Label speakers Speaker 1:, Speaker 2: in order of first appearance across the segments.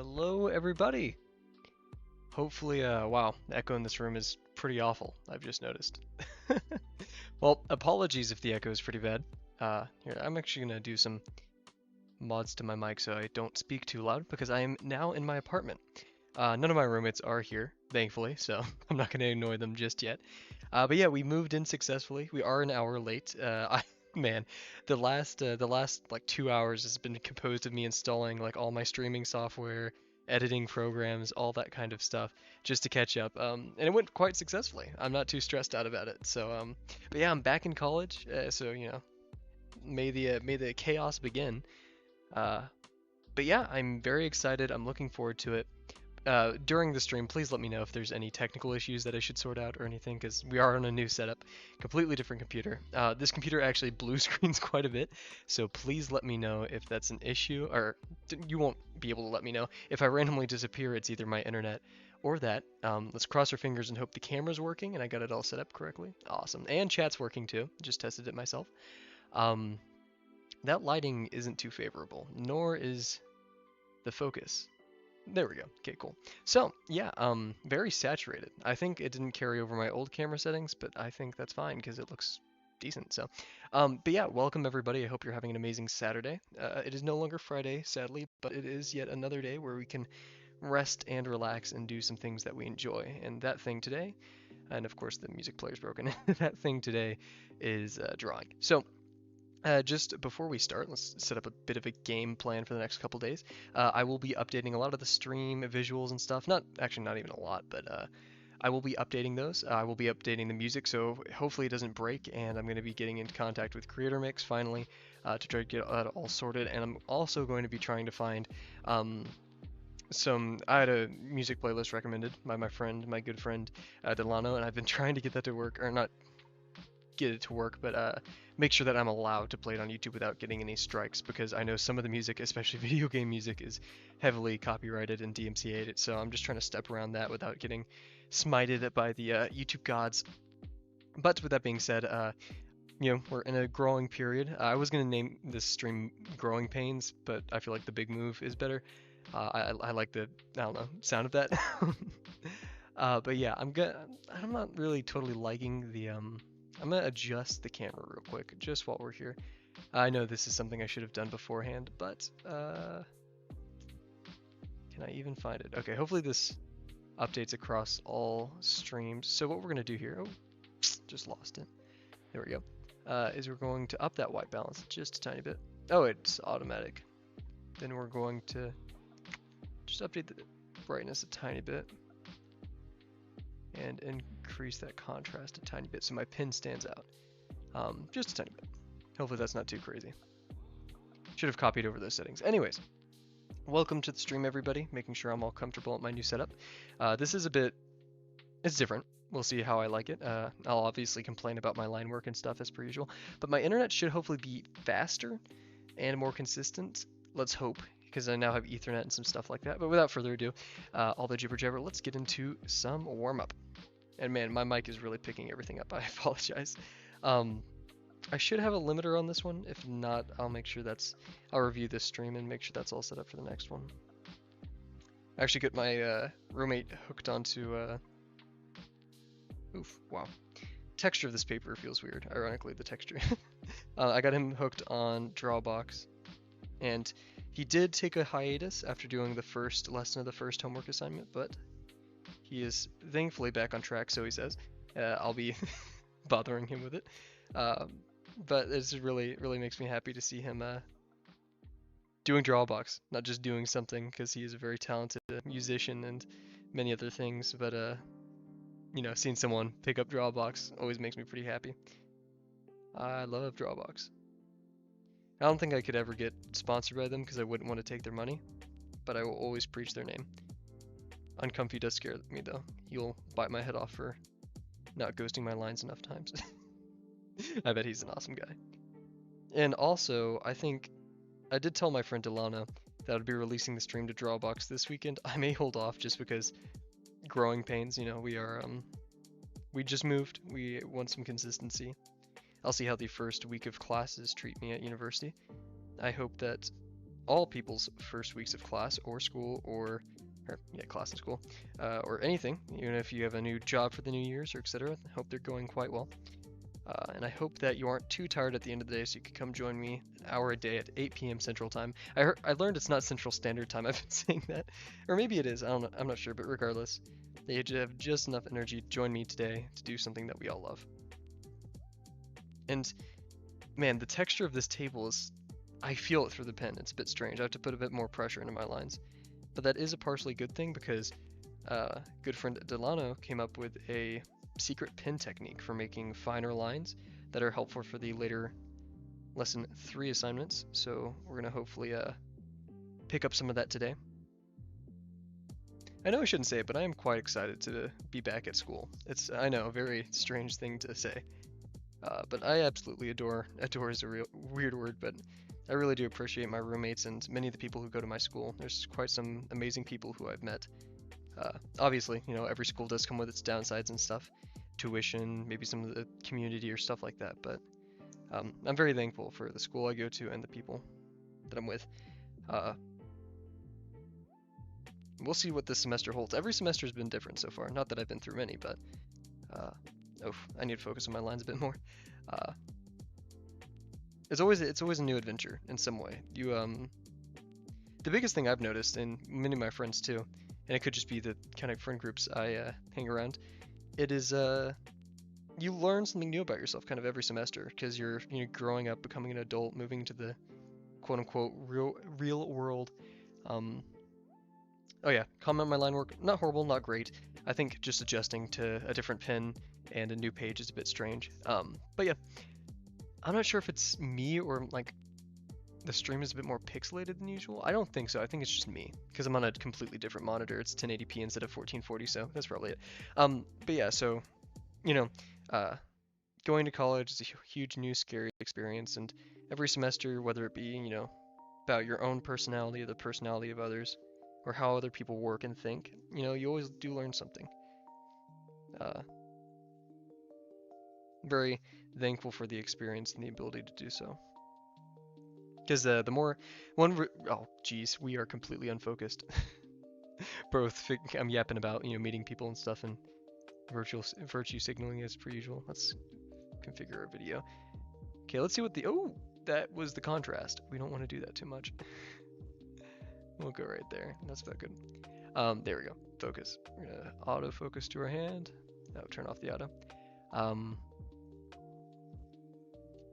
Speaker 1: Hello, everybody. Hopefully, wow, the echo in this room is pretty awful, I've just noticed. Well, apologies if the echo is pretty bad. Here, I'm actually gonna do some mods to my mic so I don't speak too loud because I am now in my apartment. None of my roommates are here, thankfully, so I'm not gonna annoy them just yet. But yeah, we moved in successfully. We are an hour late. Man, the last like 2 hours has been composed of me installing like all my streaming software, editing programs, all that kind of stuff, just to catch up. And it went quite successfully. I'm not too stressed out about it. But yeah, I'm back in college, so may the chaos begin. Uh, but yeah, I'm very excited. I'm looking forward to it. During the stream, please let me know if there's any technical issues that I should sort out or anything, because we are on a new setup, completely different computer. This computer actually blue screens quite a bit, so please let me know if that's an issue, or you won't be able to let me know. If I randomly disappear, it's either my internet or that. Let's cross our fingers and hope the camera's working and I got it all set up correctly. Awesome. And chat's working too. Just tested it myself. Um, that lighting isn't too favorable, nor is the focus. There we go. Okay, cool. So, yeah, very saturated. I think it didn't carry over my old camera settings, but I think that's fine because it looks decent. But yeah, welcome everybody. I hope you're having an amazing Saturday. It is no longer Friday, sadly, but it is yet another day where we can rest and relax and do some things that we enjoy. And that thing today, and of course the music player's broken, that thing today is drawing. So, just before we start, let's set up a bit of a game plan for the next couple days. I will be updating a lot of the stream visuals and stuff. Not even a lot, but I will be updating those. I will be updating the music, so hopefully it doesn't break. And I'm going to be getting into contact with Creator Mix finally to try to get that all sorted. And I'm also going to be trying to find some. I had a music playlist recommended by my good friend Delano, and I've been trying to get that to work, or not get it to work, but make sure that I'm allowed to play it on YouTube without getting any strikes, because I know some of the music, especially video game music, is heavily copyrighted and DMCA'd, so I'm just trying to step around that without getting smited by the YouTube gods. But with that being said, we're in a growing period. I was going to name this stream Growing Pains, but I feel like the big move is better. I like the, I don't know, sound of that. But yeah, I'm not really totally liking the I'm gonna adjust the camera real quick, just while we're here. I know this is something I should have done beforehand, but can I even find it? Okay, hopefully this updates across all streams. So what we're gonna do here, oh, just lost it. There we go. Is we're going to up that white balance just a tiny bit. Oh, it's automatic. Then we're going to just update the brightness a tiny bit and increase that contrast a tiny bit so my pin stands out. Just a tiny bit. Hopefully that's not too crazy. Should have copied over those settings. Anyways, welcome to the stream, everybody. Making sure I'm all comfortable at my new setup. This is it's different. We'll see how I like it. I'll obviously complain about my line work and stuff as per usual, but my internet should hopefully be faster and more consistent. Let's hope, because I now have Ethernet and some stuff like that. But without further ado, all the jibber jabber, let's get into some warm up. And man, my mic is really picking everything up. I apologize. I should have a limiter on this one. If not, I'll review this stream and make sure that's all set up for the next one. I actually got my roommate hooked onto, wow. Texture of this paper feels weird, ironically, the texture. I got him hooked on Drawbox, and he did take a hiatus after doing the first lesson of the first homework assignment, but he is thankfully back on track, so he says. I'll be bothering him with it. But it really makes me happy to see him doing Drawbox, not just doing something, because he is a very talented musician and many other things, but seeing someone pick up Drawbox always makes me pretty happy. I love Drawbox. I don't think I could ever get sponsored by them because I wouldn't want to take their money, but I will always preach their name. Uncomfy does scare me though. He'll bite my head off for not ghosting my lines enough times. I bet he's an awesome guy. And also, I think I did tell my friend Delano that I'd be releasing the stream to Drawbox this weekend. I may hold off just because growing pains, we just moved. We want some consistency. I'll see how the first week of classes treat me at university. I hope that all people's first weeks of class or school or yeah, class and school, or anything, even if you have a new job for the New Year's or etc. I hope they're going quite well. And I hope that you aren't too tired at the end of the day so you can come join me an hour a day at 8 p.m. Central Time. I learned it's not Central Standard Time. I've been saying that. Or maybe it is. I don't know. I'm not sure. But regardless, they have just enough energy to join me today to do something that we all love. And man, the texture of this table is... I feel it through the pen. It's a bit strange. I have to put a bit more pressure into my lines. But that is a partially good thing because good friend Delano came up with a secret pen technique for making finer lines that are helpful for the later lesson 3 assignments. So we're going to hopefully pick up some of that today. I know I shouldn't say it, but I am quite excited to be back at school. It's, I know, a very strange thing to say. But I absolutely adore is a real weird word, but I really do appreciate my roommates and many of the people who go to my school. There's quite some amazing people who I've met. Obviously, you know, every school does come with its downsides and stuff. Tuition, maybe some of the community or stuff like that, but I'm very thankful for the school I go to and the people that I'm with. We'll see what this semester holds. Every semester has been different so far. Not that I've been through many, but oh, I need to focus on my lines a bit more. It's always a new adventure in some way. The biggest thing I've noticed, and many of my friends too, and it could just be the kind of friend groups I hang around, it is you learn something new about yourself kind of every semester because you're growing up, becoming an adult, moving to the quote unquote real world. Oh yeah, comment my line work, not horrible, not great. I think just adjusting to a different pen and a new page is a bit strange. But yeah, I'm not sure if it's me or like the stream is a bit more pixelated than usual. I don't think so. I think it's just me because I'm on a completely different monitor. It's 1080p instead of 1440, so that's probably it. But yeah, so going to college is a huge new scary experience, and every semester, whether it be about your own personality or the personality of others, or how other people work and think, you always do learn something. Very thankful for the experience and the ability to do so. Because the more oh geez, we are completely unfocused. Both I'm yapping about meeting people and stuff and virtue signaling as per usual. Let's configure our video. Okay, let's see what that was the contrast. We don't want to do that too much. We'll go right there. That's about good. There we go. Focus. We're gonna autofocus to our hand. That would turn off the auto.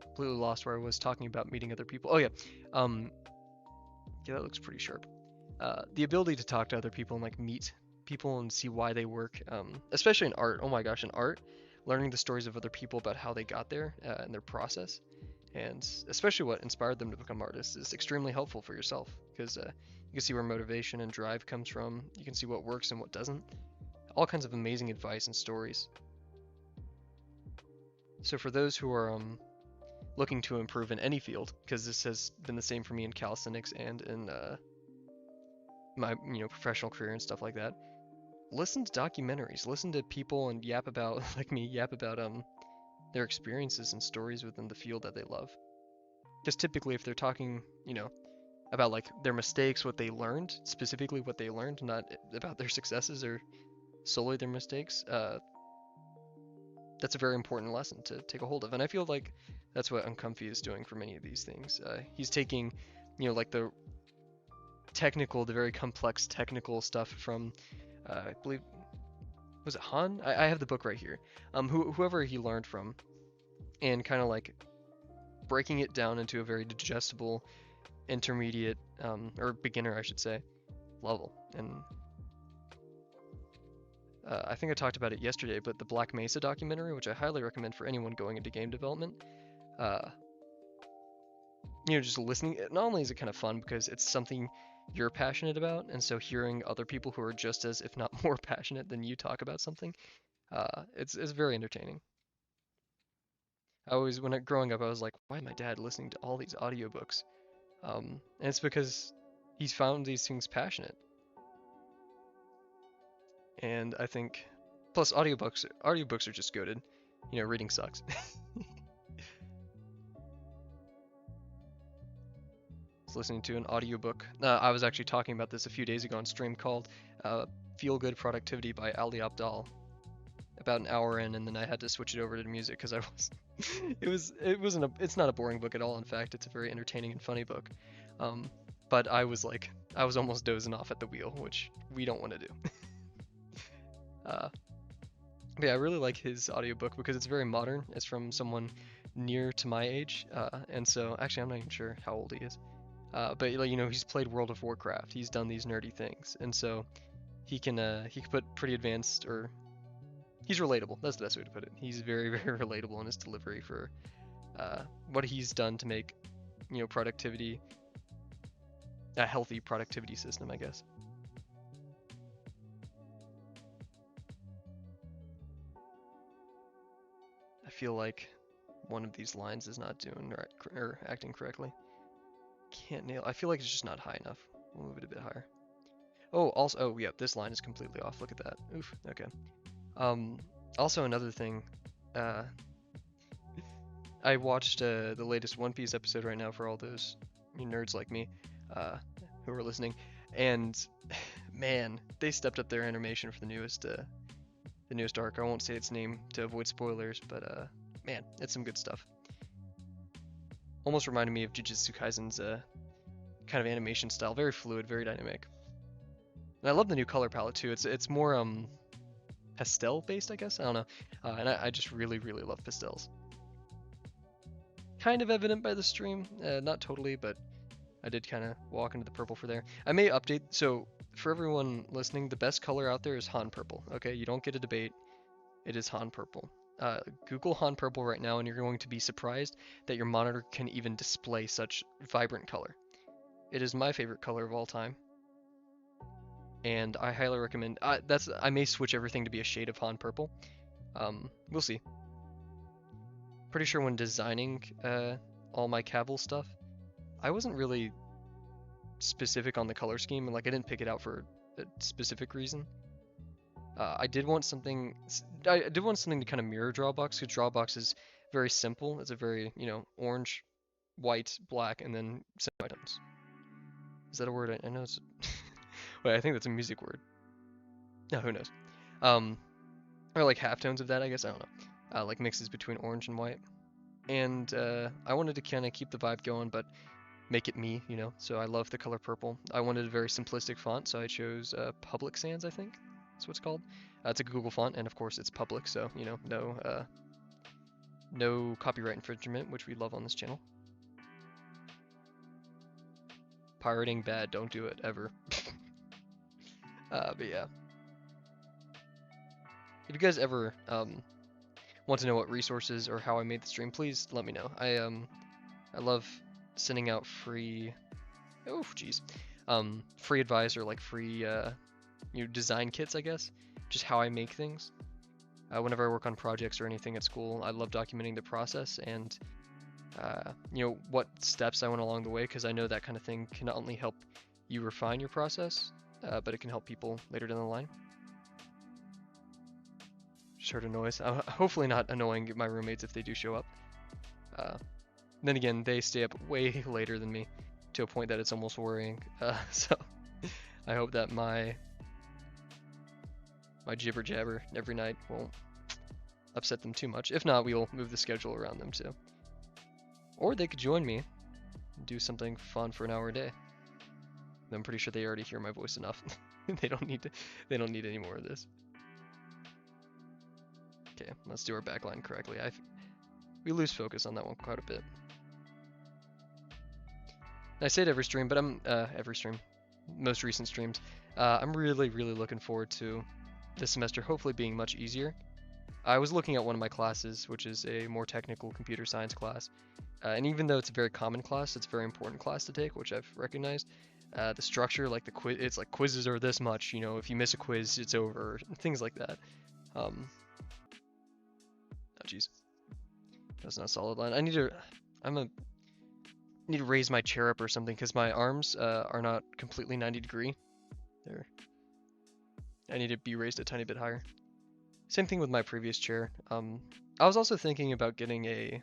Speaker 1: Completely lost where I was talking about meeting other people. Oh yeah. Yeah, that looks pretty sharp. The ability to talk to other people and like meet people and see why they work, especially in art. Oh my gosh, in art, learning the stories of other people about how they got there and their process, and especially what inspired them to become artists is extremely helpful for yourself because you can see where motivation and drive comes from. You can see what works and what doesn't. All kinds of amazing advice and stories. So for those who are looking to improve in any field, because this has been the same for me in calisthenics and in my professional career and stuff like that, listen to documentaries, listen to people and yap about like me yap about their experiences and stories within the field that they love. Because typically if they're talking about like their mistakes, what they learned, specifically what they learned, not about their successes or solely their mistakes, that's a very important lesson to take a hold of. And I feel like that's what Uncomfy is doing for many of these things. He's taking like the very complex technical stuff from I believe, was it Han? I have the book right here. Whoever he learned from, and kind of like breaking it down into a very digestible, intermediate, or beginner, I should say, level. And I think I talked about it yesterday, but the Black Mesa documentary, which I highly recommend for anyone going into game development, just listening, not only is it kind of fun because it's something you're passionate about, and so hearing other people who are just as, if not more passionate than you talk about something, it's very entertaining. Growing up, I was like, why is my dad listening to all these audiobooks? And it's because he's found these things passionate. And I think, plus audiobooks are just goated. Reading sucks. So listening to an audiobook. I was actually talking about this a few days ago on stream called Feel Good Productivity by Ali Abdaal. About an hour in, and then I had to switch it over to music because I was it's not a boring book at all. In fact, it's a very entertaining and funny book. But I was almost dozing off at the wheel, which we don't want to do. uh, but yeah, I really like his audiobook because it's very modern. It's from someone near to my age, and so actually I'm not even sure how old he is. But like, he's played World of Warcraft. He's done these nerdy things, and so he can put pretty advanced, or he's relatable. That's the best way to put it. He's very very relatable in his delivery for what he's done to make productivity a healthy productivity system, I guess. I feel like one of these lines is not doing right or acting correctly. Can't nail. I feel like it's just not high enough. We'll move it a bit higher. Oh, also, oh yeah, this line is completely off. Look at that. Oof. Okay. Also another thing. I watched the latest One Piece episode right now for all those nerds like me who are listening, and man, they stepped up their animation for the newest arc. I won't say its name to avoid spoilers, but man, it's some good stuff. Almost reminded me of Jujutsu Kaisen's kind of animation style, very fluid, very dynamic. And I love the new color palette too. It's more pastel based, I guess. I don't know, and I just really really love pastels. Kind of evident by the stream, not totally, but I did kind of walk into the purple for there. I may update, so for everyone listening, the best color out there is Han Purple, okay? You don't get a debate, it is Han Purple. Google Han Purple right now and you're going to be surprised that your monitor can even display such vibrant color. It is my favorite color of all time, and I highly recommend, I may switch everything to be a shade of Han Purple. We'll see. Pretty sure when designing all my Kavel stuff, I wasn't really specific on the color scheme, and like I didn't pick it out for a specific reason. I did want something to kind of mirror Drawbox, because Drawbox is very simple. It's a very, orange, white, black, and then semitones. Is that a word? I know it's wait, I think that's a music word. No, who knows? Or like halftones of that, I guess. I don't know. Like mixes between orange and white. And I wanted to kind of keep the vibe going, but make it me, So I love the color purple. I wanted a very simplistic font, so I chose Public Sans, I think that's what it's called. It's a Google font, and of course it's public, so no copyright infringement, which we love on this channel. Pirating bad, don't do it ever. But yeah, if you guys ever want to know what resources or how I made the stream, please let me know. I love sending out free free advice, or like free design kits, I guess, just how I make things. Whenever I work on projects or anything at school, I love documenting the process and what steps I went along the way, because I know that kind of thing can not only help you refine your process, but it can help people later down the line. Just heard a noise. Hopefully not annoying my roommates if they do show up. Then again, they stay up way later than me, to a point that it's almost worrying. So I hope that my jibber jabber every night won't upset them too much. If not, we'll move the schedule around them too. Or they could join me and do something fun for an hour a day. I'm pretty sure they already hear my voice enough. They don't need any more of this. Okay, let's do our backline correctly. We lose focus on that one quite a bit. I say it every stream, but most recent streams, I'm really, really looking forward to this semester hopefully being much easier. I was looking at one of my classes, which is a more technical computer science class, and even though it's a very common class, it's a very important class to take, which I've recognized. The structure, like the quiz, it's like quizzes are this much, if you miss a quiz, it's over, things like that. Oh jeez, that's not a solid line. I need to raise my chair up or something, because my arms are not completely 90 degree. There. I need to be raised a tiny bit higher. Same thing with my previous chair. I was also thinking about getting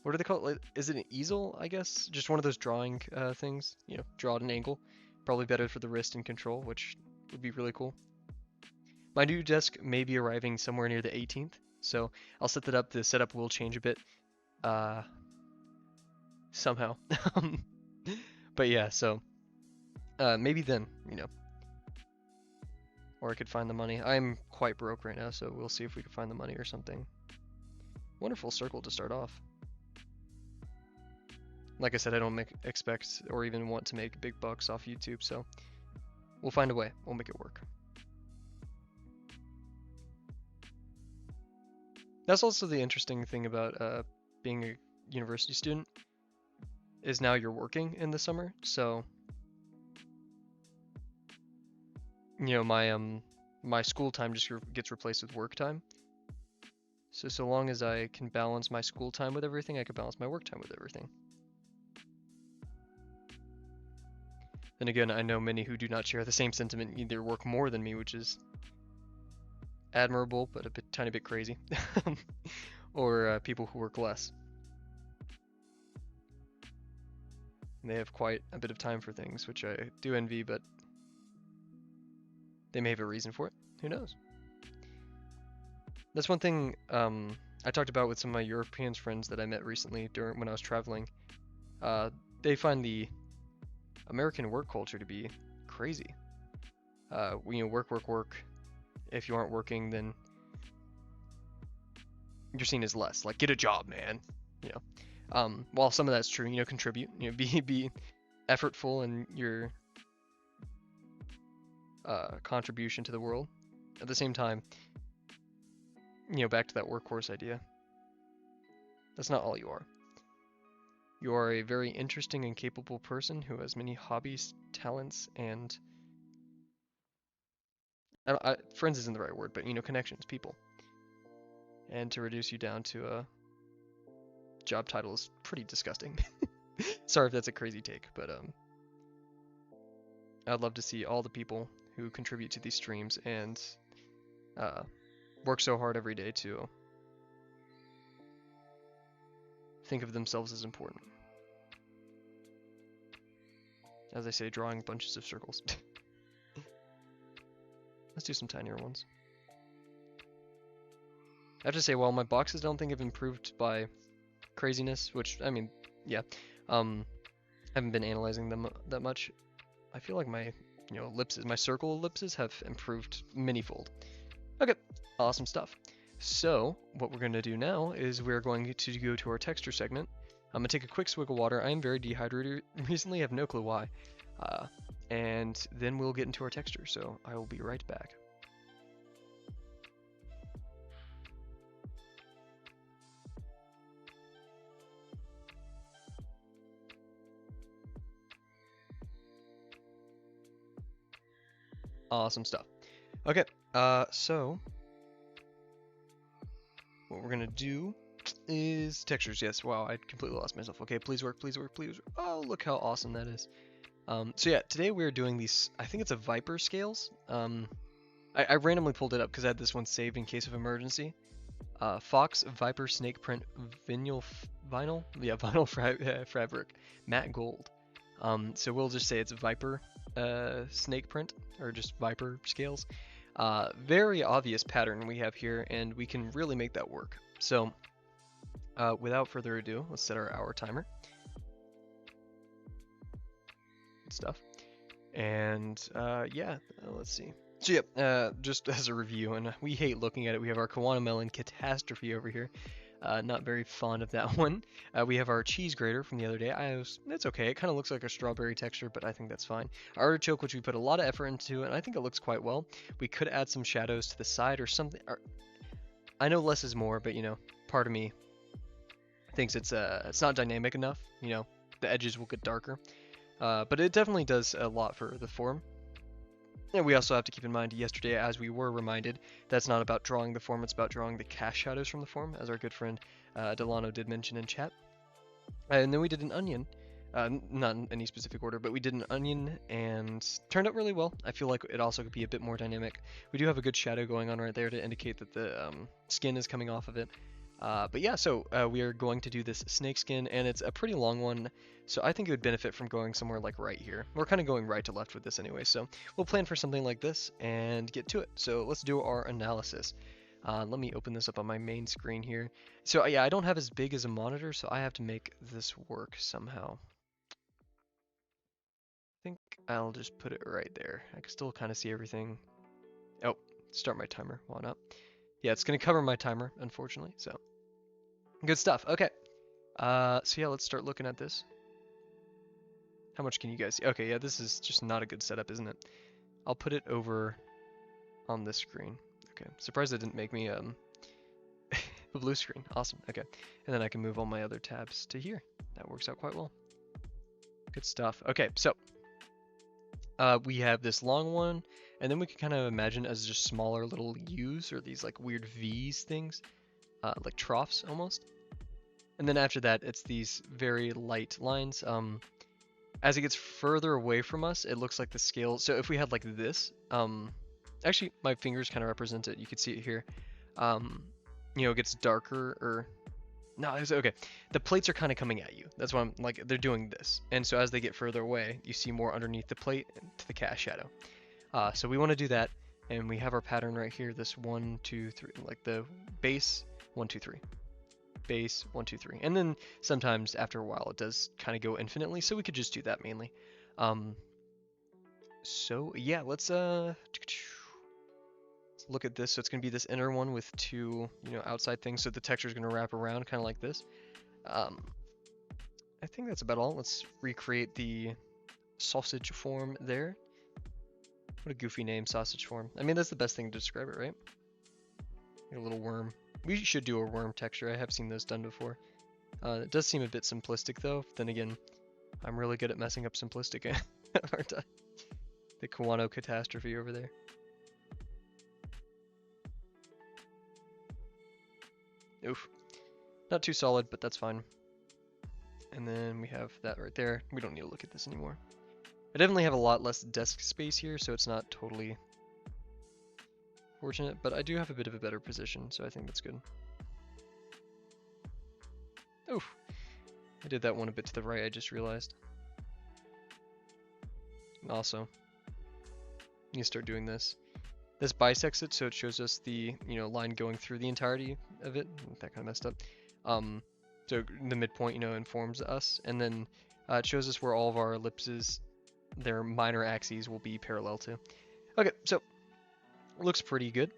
Speaker 1: what do they call it? Like, is it an easel, I guess? Just one of those drawing things, draw at an angle. Probably better for the wrist and control, which would be really cool. My new desk may be arriving somewhere near the 18th, so I'll set that up. The setup will change a bit, somehow. But yeah, so maybe then, or I could find the money. I'm quite broke right now, so we'll see if we can find the money or something. Wonderful circle to start off. Like I said, I don't expect or even want to make big bucks off YouTube, so we'll find a way. We'll make it work. That's also the interesting thing about being a university student, is now you're working in the summer, so my school time just gets replaced with work time. So long as I can balance my school time with everything, I can balance my work time with everything. Then again, I know many who do not share the same sentiment, either work more than me, which is admirable but a tiny bit crazy, or people who work less. And they have quite a bit of time for things, which I do envy, but they may have a reason for it. Who knows? That's one thing I talked about with some of my European friends that I met recently when I was traveling. They find the American work culture to be crazy. Work. If you aren't working, then you're seen as less. Like, get a job, man. While some of that's true, contribute. Be effortful in your contribution to the world. At the same time, back to that workhorse idea. That's not all you are. You are a very interesting and capable person who has many hobbies, talents, and friends isn't the right word, but connections, people. And to reduce you down to a job title is pretty disgusting. Sorry if that's a crazy take, but I'd love to see all the people who contribute to these streams and work so hard every day to think of themselves as important. As I say, drawing bunches of circles. Let's do some tinier ones. I have to say, while my boxes don't think have improved by craziness, which, I mean, yeah, haven't been analyzing them that much, I feel like my, ellipses, my circle ellipses have improved many-fold. Okay, awesome stuff. So, what we're going to do now is we're going to go to our texture segment. I'm going to take a quick swig of water. I am very dehydrated recently, I have no clue why. And then we'll get into our texture, so I will be right back. Awesome stuff. Okay, so what we're gonna do is textures. Yes, wow, I completely lost myself. Okay, please work, please work, please work. Oh, look how awesome that is. So yeah, today we're doing these, I think it's a Viper scales. I randomly pulled it up because I had this one saved in case of emergency. Fox Viper Snake Print Vinyl, yeah, vinyl fabric, matte gold. So we'll just say it's Viper snake print, or just Viper scales. Very obvious pattern we have here, and we can really make that work. So without further ado, let's set our hour timer. Good stuff. And yeah, let's see. So yeah, just as a review, and we hate looking at it, we have our Kiwana Melon Catastrophe over here. Not very fond of that one. We have our cheese grater from the other day. It's okay. It kind of looks like a strawberry texture, but I think that's fine. Our artichoke, which we put a lot of effort into, and I think it looks quite well. We could add some shadows to the side or something. I know less is more, but part of me thinks it's not dynamic enough. The edges will get darker, but it definitely does a lot for the form. And we also have to keep in mind, yesterday, as we were reminded, that's not about drawing the form, it's about drawing the cast shadows from the form, as our good friend Delano did mention in chat. And then we did an onion, not in any specific order, but we did an onion and turned out really well. I feel like it also could be a bit more dynamic. We do have a good shadow going on right there to indicate that the skin is coming off of it. But yeah, so we are going to do this snakeskin, and it's a pretty long one, so I think it would benefit from going somewhere like right here. We're kind of going right to left with this anyway, so we'll plan for something like this and get to it. So let's do our analysis. Let me open this up on my main screen here. So yeah, I don't have as big as a monitor, so I have to make this work somehow. I think I'll just put it right there. I can still kind of see everything. Oh, start my timer. Why not? Yeah, it's going to cover my timer, unfortunately, so good stuff. Okay. So yeah, let's start looking at this. How much can you guys see? Okay, yeah, this is just not a good setup, isn't it? I'll put it over on this screen. Okay, surprised it didn't make me a blue screen. Awesome. Okay, and then I can move all my other tabs to here. That works out quite well. Good stuff. Okay, so we have this long one, and then we can kind of imagine as just smaller little U's or these like weird V's things, like troughs almost. And then after that, it's these very light lines. As it gets further away from us, it looks like the scale. So if we had like this, actually my fingers kind of represent it. You can see it here. You know, it gets darker or no, it's okay. The plates are kind of coming at you. That's why I'm like, they're doing this. And so as they get further away, you see more underneath the plate to the cast shadow. So we want to do that. And we have our pattern right here. This 1, 2, 3, like the base 1, 2, 3. Base 1, 2, 3, and then sometimes after a while it does kind of go infinitely, so we could just do that mainly. So yeah, let's look at this. So it's gonna be this inner one with two, you know, outside things. So the texture is gonna wrap around kind of like this. I think that's about all. Let's recreate the sausage form there. What a goofy name, sausage form. I mean, that's the best thing to describe it, right? Like a little worm. We should do a worm texture. I have seen those done before. It does seem a bit simplistic though. Then again, I'm really good at messing up simplistic, aren't I? The Kawano catastrophe over there. Oof. Not too solid, but that's fine. And then we have that right there. We don't need to look at this anymore. I definitely have a lot less desk space here, so it's not totally fortunate, but I do have a bit of a better position, so I think that's good. Oof. I did that one a bit to the right, I just realized. And also, you start doing this. This bisects it, so it shows us the, you know, line going through the entirety of it. That kind of messed up. So the midpoint, you know, informs us, and then it shows us where all of our ellipses, their minor axes, will be parallel to. Okay, so looks pretty good.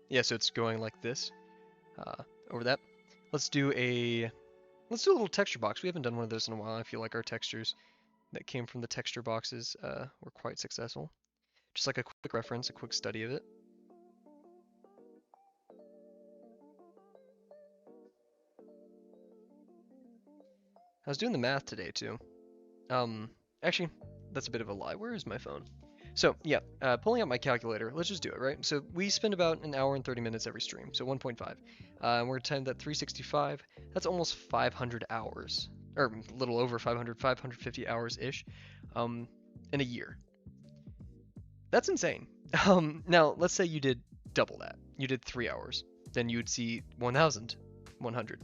Speaker 1: Yeah, so it's going like this, over that. Let's do a little texture box. We haven't done one of those in a while. I feel like our textures that came from the texture boxes were quite successful. Just like a quick reference, a quick study of it. I was doing the math today too. Actually, that's a bit of a lie. Where is my phone? So yeah, pulling out my calculator, let's just do it, right? So we spend about an hour and 30 minutes every stream, so 1.5. And we're timed at 365. That's almost 500 hours, or a little over 500, 550 hours-ish, in a year. That's insane. Now, let's say you did double that. You did 3 hours. Then you would see 1,100.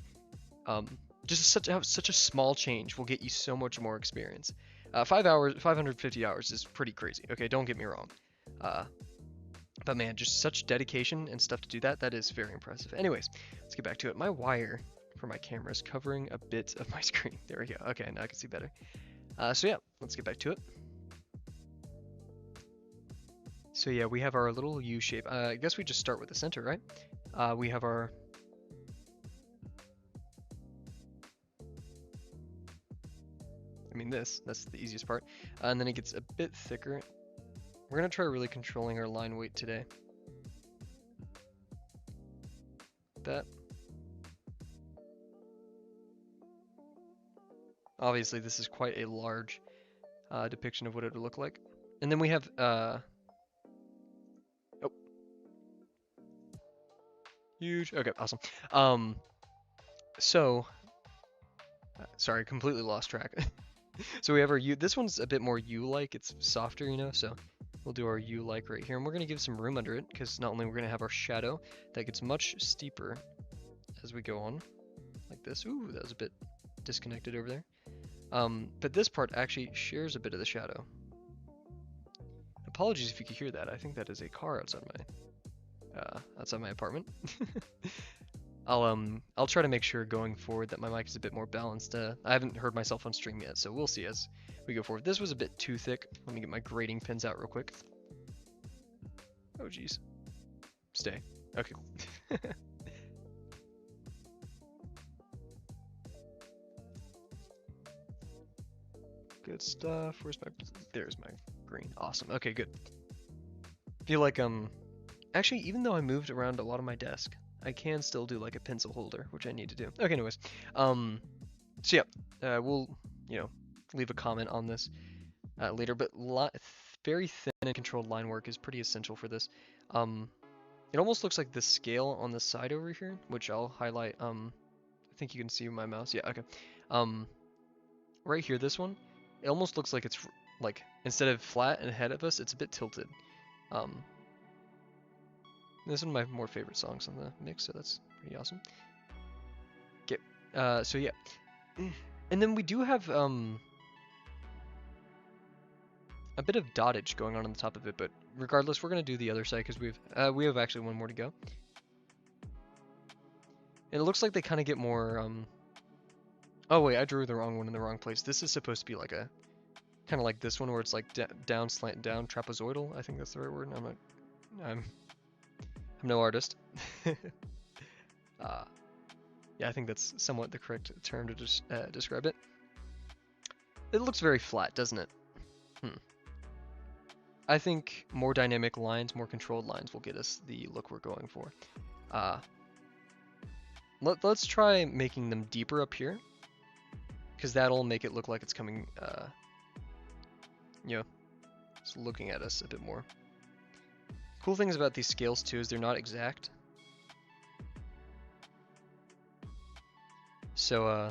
Speaker 1: Just such a small change will get you so much more experience. 5 hours, 550 hours is pretty crazy. Okay, don't get me wrong. But man, just such dedication and stuff to do that, that is very impressive. Anyways, let's get back to it. My wire for my camera is covering a bit of my screen. There we go. Okay, now I can see better. So yeah, let's get back to it. So yeah, we have our little U shape. I guess we just start with the center, right? We have our... I mean that's the easiest part. And then it gets a bit thicker. We're gonna try really controlling our line weight today. That. Obviously this is quite a large depiction of what it would look like. And then we have huge. Okay, awesome. So sorry, completely lost track. So we have our U. This one's a bit more U-like. It's softer, you know. So we'll do our U-like right here, and we're gonna give some room under it because not only we're gonna have our shadow that gets much steeper. as we go on, like this. Ooh, that was a bit disconnected over there. But this part actually shares a bit of the shadow. Apologies if you could hear that. I think that is a car outside my apartment. I'll try to make sure going forward that my mic is a bit more balanced. I haven't heard myself on stream yet, so we'll see as we go forward. This was a bit too thick. Let me get my grading pins out real quick. Oh geez. Stay. Okay. Good stuff. Where's my... There's my green. Awesome. Okay, good. Feel like, actually, even though I moved around a lot of my desk, I can still do like a pencil holder, which I need to do. Okay, anyways. So yeah, we'll, leave a comment on this later, but very thin and controlled line work is pretty essential for this. It almost looks like the scale on the side over here, which I'll highlight. I think you can see my mouse. Yeah, okay. Right here, this one, it almost looks like it's like, instead of flat and ahead of us, it's a bit tilted. This is one of my more favorite songs on the mix, so that's pretty awesome. Okay, so yeah. And then we do have a bit of dottage going on the top of it, but regardless, we're gonna do the other side because we have actually one more to go. And it looks like they kind of get more. Oh wait, I drew the wrong one in the wrong place. This is supposed to be like a kind of like this one where it's like down, slant down, trapezoidal. I think that's the right word. I'm no artist. Yeah, I think that's somewhat the correct term to describe it. It looks very flat, doesn't it? I think more dynamic lines, more controlled lines will get us the look we're going for. Let's try making them deeper up here, because that'll make it look like it's coming, it's looking at us a bit more. Cool things about these scales too is they're not exact. So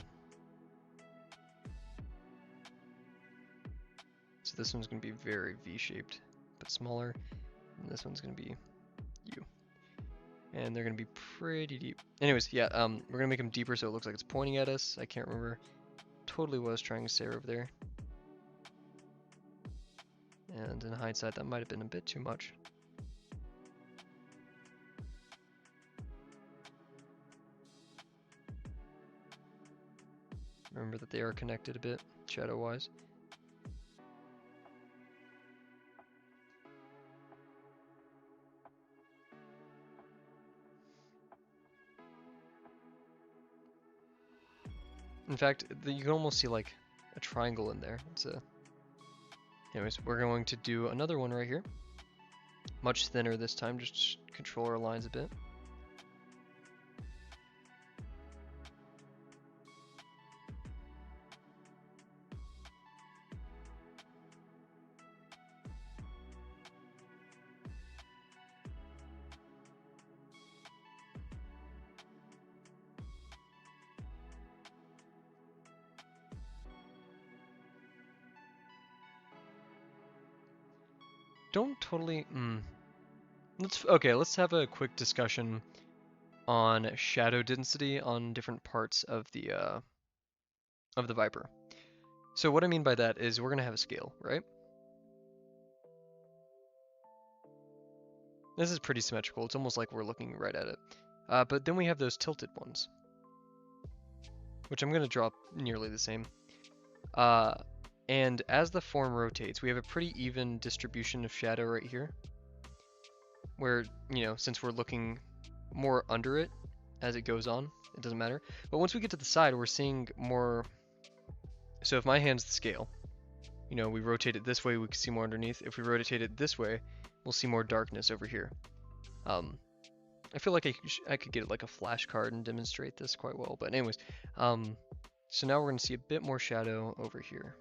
Speaker 1: this one's gonna be very V-shaped, but smaller, and this one's gonna be U. And they're gonna be pretty deep. Anyways, yeah, we're gonna make them deeper so it looks like it's pointing at us. I can't remember totally what I was trying to say over there. And in hindsight, that might have been a bit too much. Remember that they are connected a bit, shadow-wise. In fact, you can almost see like a triangle in there. Anyways, we're going to do another one right here. Much thinner this time, just control our lines a bit. Don't totally. Let's have a quick discussion on shadow density on different parts of the Viper. So what I mean by that is we're gonna have a scale, right? This is pretty symmetrical. It's almost like we're looking right at it. But then we have those tilted ones, which I'm gonna draw nearly the same. And as the form rotates, we have a pretty even distribution of shadow right here, where, since we're looking more under it as it goes on, it doesn't matter. But once we get to the side, we're seeing more. So if my hand's the scale, we rotate it this way, we can see more underneath. If we rotate it this way, we'll see more darkness over here. I feel like I could get like a flashcard and demonstrate this quite well. But anyways, so now we're going to see a bit more shadow over here.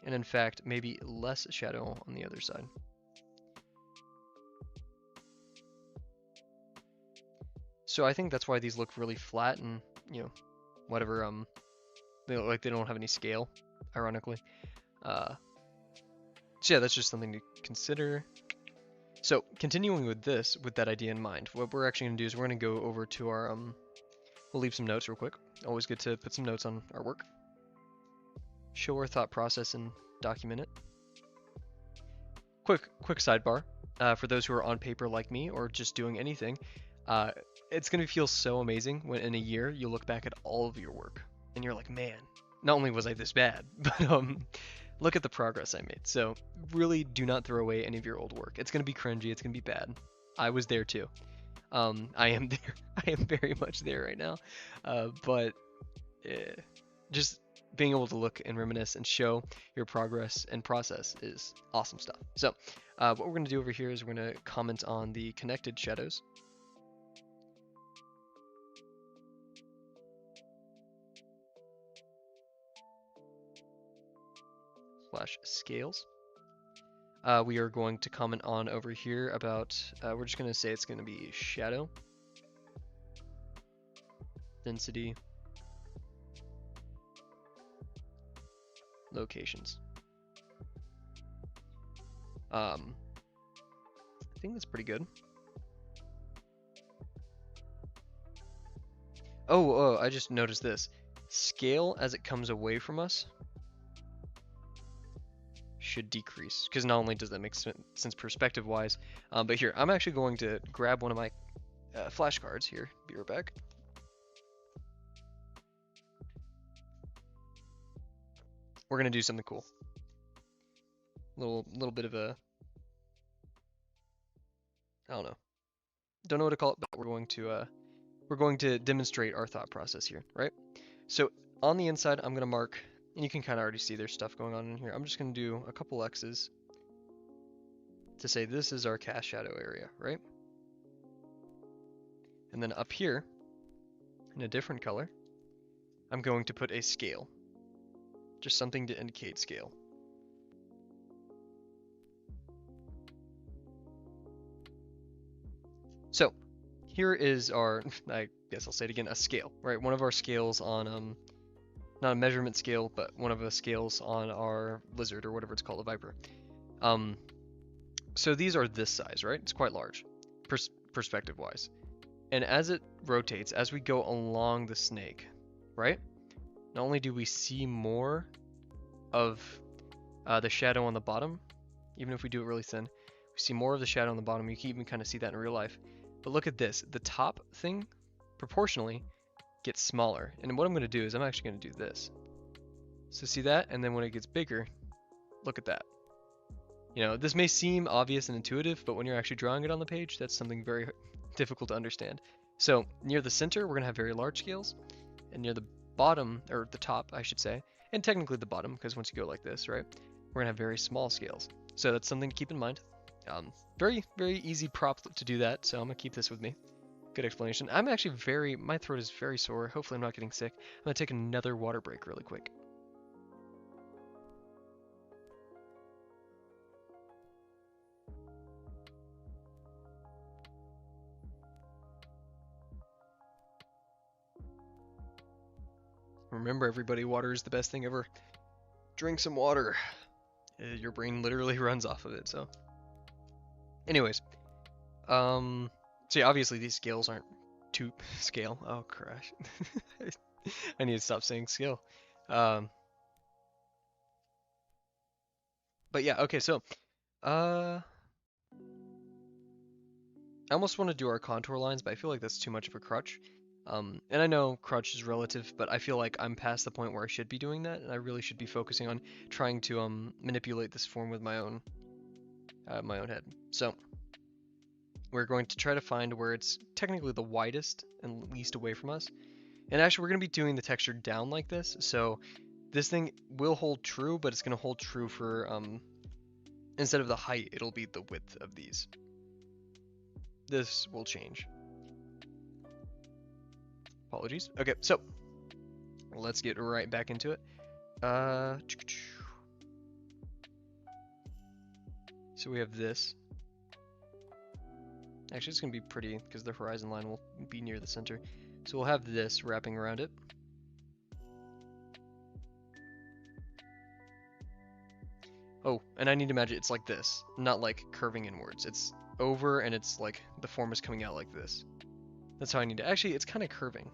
Speaker 1: And in fact, maybe less shadow on the other side. So I think that's why these look really flat and, whatever, they look like they don't have any scale, ironically. So yeah, that's just something to consider. So continuing with this, with that idea in mind, what we're actually going to do is we're going to go over to our, we'll leave some notes real quick. Always good to put some notes on our work. Show our thought process and document it. Quick sidebar, for those who are on paper like me or just doing anything, it's going to feel so amazing when in a year you look back at all of your work and you're like, man, not only was I this bad, but look at the progress I made. So really do not throw away any of your old work. It's going to be cringy. It's going to be bad. I was there too. I am there. I am very much there right now. But just being able to look and reminisce and show your progress and process is awesome stuff. So what we're going to do over here is we're going to comment on the connected shadows. Slash scales. We are going to comment on over here about, we're just going to say it's going to be shadow, density, locations. I think that's pretty good. Oh, I just noticed this. Scale as it comes away from us should decrease, because not only does that make sense perspective wise, but here, I'm actually going to grab one of my flashcards here. Be right back. We're going to do something cool. Little bit of a, I don't know what to call it, but we're going to demonstrate our thought process here, right? So on the inside, I'm going to mark, and you can kind of already see there's stuff going on in here. I'm just going to do a couple X's to say this is our cast shadow area, right? And then up here, in a different color, I'm going to put a scale. Just something to indicate scale. So here is our, I guess I'll say it again, a scale, right? One of our scales on, not a measurement scale, but one of the scales on our lizard or whatever it's called, a viper. So these are this size, right? It's quite large, perspective-wise. And as it rotates, as we go along the snake, right? Not only do we see more of the shadow on the bottom, even if we do it really thin, we see more of the shadow on the bottom. You can even kind of see that in real life. But look at this. The top thing, proportionally, gets smaller. And what I'm going to do is I'm actually going to do this. So see that? And then when it gets bigger, look at that. You know, this may seem obvious and intuitive, but when you're actually drawing it on the page, that's something very difficult to understand. So near the center, we're going to have very large scales. And near the bottom, or the top, I should say, and technically the bottom, because once you go like this, right, we're going to have very small scales. So that's something to keep in mind. Very, very easy prop to do that, so I'm going to keep this with me. Good explanation. I'm actually my throat is very sore. Hopefully I'm not getting sick. I'm going to take another water break really quick. Remember, everybody, water is the best thing ever. Drink some water. Your brain literally runs off of it, so. Anyways. So yeah, obviously these scales aren't too scale. Oh, crash. I need to stop saying scale. But yeah, okay, so, I almost want to do our contour lines, but I feel like that's too much of a crutch. And I know crutch is relative, but I feel like I'm past the point where I should be doing that, and I really should be focusing on trying to manipulate this form with my own head. So we're going to try to find where it's technically the widest and least away from us. And actually, we're going to be doing the texture down like this, so this thing will hold true, but it's going to hold true for, instead of the height, it'll be the width of these. This will change. Apologies. Okay, so let's get right back into it. So we have this. Actually, it's going to be pretty because the horizon line will be near the center. So we'll have this wrapping around it. Oh, and I need to imagine it's like this, not like curving inwards. It's over and it's like the form is coming out like this. That's how I need to. Actually, it's kind of curving.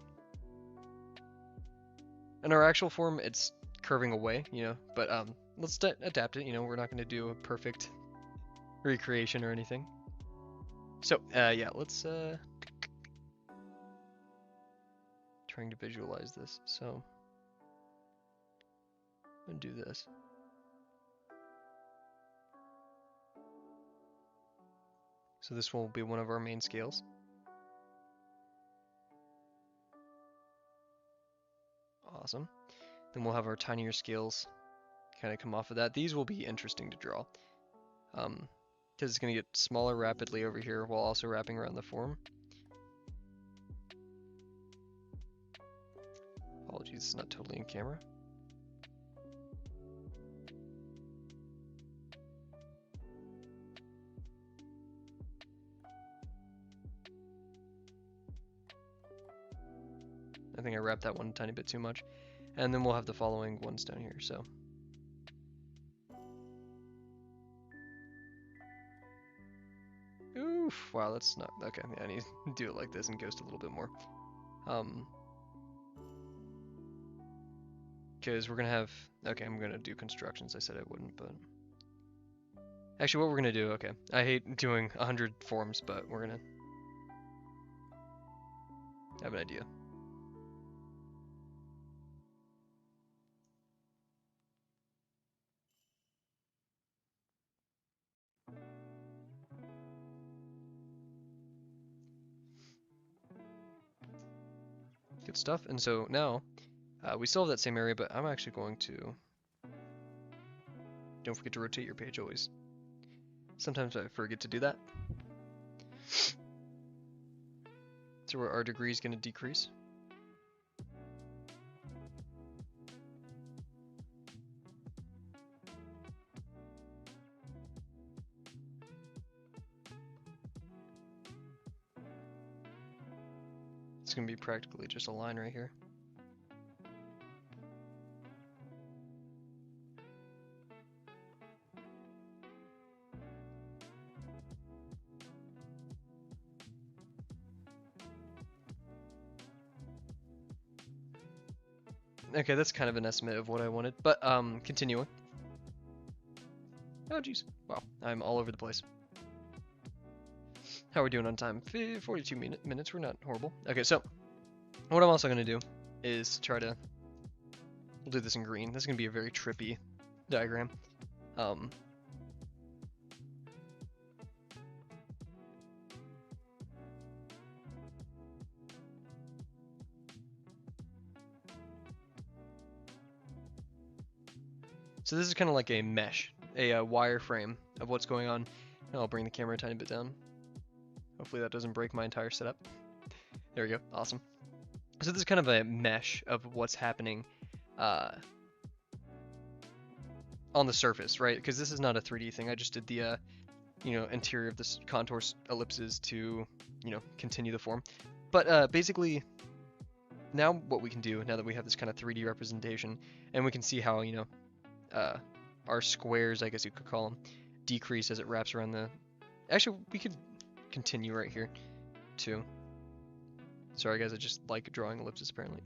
Speaker 1: In our actual form, it's curving away, you know, but let's adapt it, you know, we're not going to do a perfect recreation or anything. So, yeah, let's, trying to visualize this, so I'm going to do this. So this will be one of our main scales. Awesome. Then we'll have our tinier scales kind of come off of that. These will be interesting to draw. Because it's going to get smaller rapidly over here while also wrapping around the form. Apologies, it's not totally in camera. I think I wrapped that one a tiny bit too much. And then we'll have the following ones down here, so. Oof, wow, that's not, okay, yeah, I need to do it like this and ghost a little bit more. Because we're gonna have, okay, I'm gonna do constructions, I said I wouldn't, but. Actually, what we're gonna do, okay, I hate doing 100 forms, but we're gonna have an idea. Good stuff, and so now, we still have that same area, but I'm actually going to, don't forget to rotate your page always. Sometimes I forget to do that. So our degree is going to decrease. It's going to be practically just a line right here. Okay, that's kind of an estimate of what I wanted, but continuing. Oh jeez, wow, I'm all over the place. How are we doing on time? 42 minutes, we're not horrible. Okay, so what I'm also going to do is try to, we'll do this in green. This is going to be a very trippy diagram. So this is kind of like a mesh, a wireframe of what's going on. And I'll bring the camera a tiny bit down. Hopefully that doesn't break my entire setup. There we go, awesome. So this is kind of a mesh of what's happening on the surface, right? Because this is not a 3D thing. I just did the, you know, interior of this contours ellipses to, you know, continue the form. But basically, now what we can do, now that we have this kind of 3D representation, and we can see how, you know, our squares, I guess you could call them, decrease as it wraps around the... Actually, we could continue right here, too. Sorry guys, I just like drawing ellipses, apparently.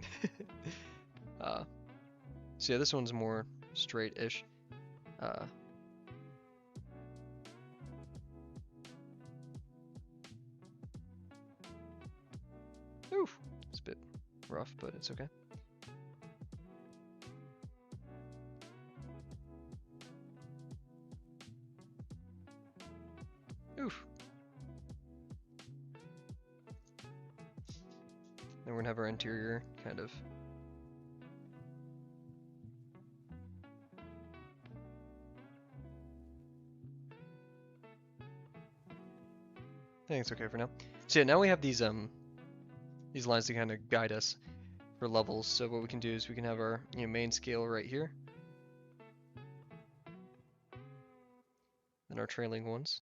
Speaker 1: So yeah, this one's more straight-ish. Oof, it's a bit rough, but it's okay. Oof. Then we're gonna have our interior kind of. I think it's okay for now. So yeah, now we have these lines to kind of guide us for levels. So what we can do is we can have our, you know, main scale right here, and our trailing ones.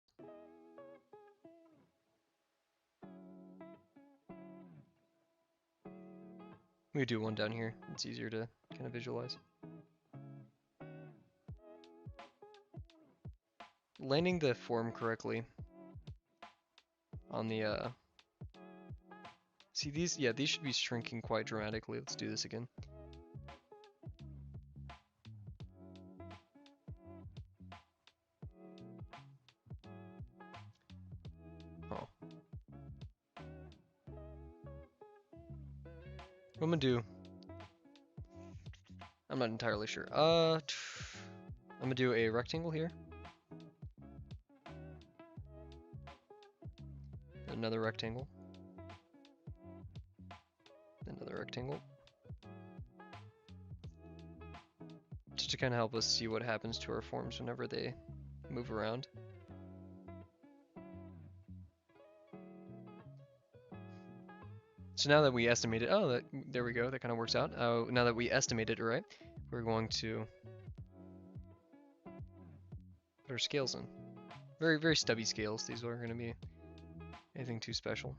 Speaker 1: We could do one down here. It's easier to kind of visualize. Landing the form correctly on the see these, yeah, these should be shrinking quite dramatically. Let's do this again. Oh. What I'm gonna do, I'm not entirely sure. I'm gonna do a rectangle here. Another rectangle. Another rectangle. Just to kind of help us see what happens to our forms whenever they move around. So now that we estimated, oh, there we go, that kind of works out. Now that we estimated it right, we're going to put our scales in. Very, very stubby scales. These aren't going to be anything too special.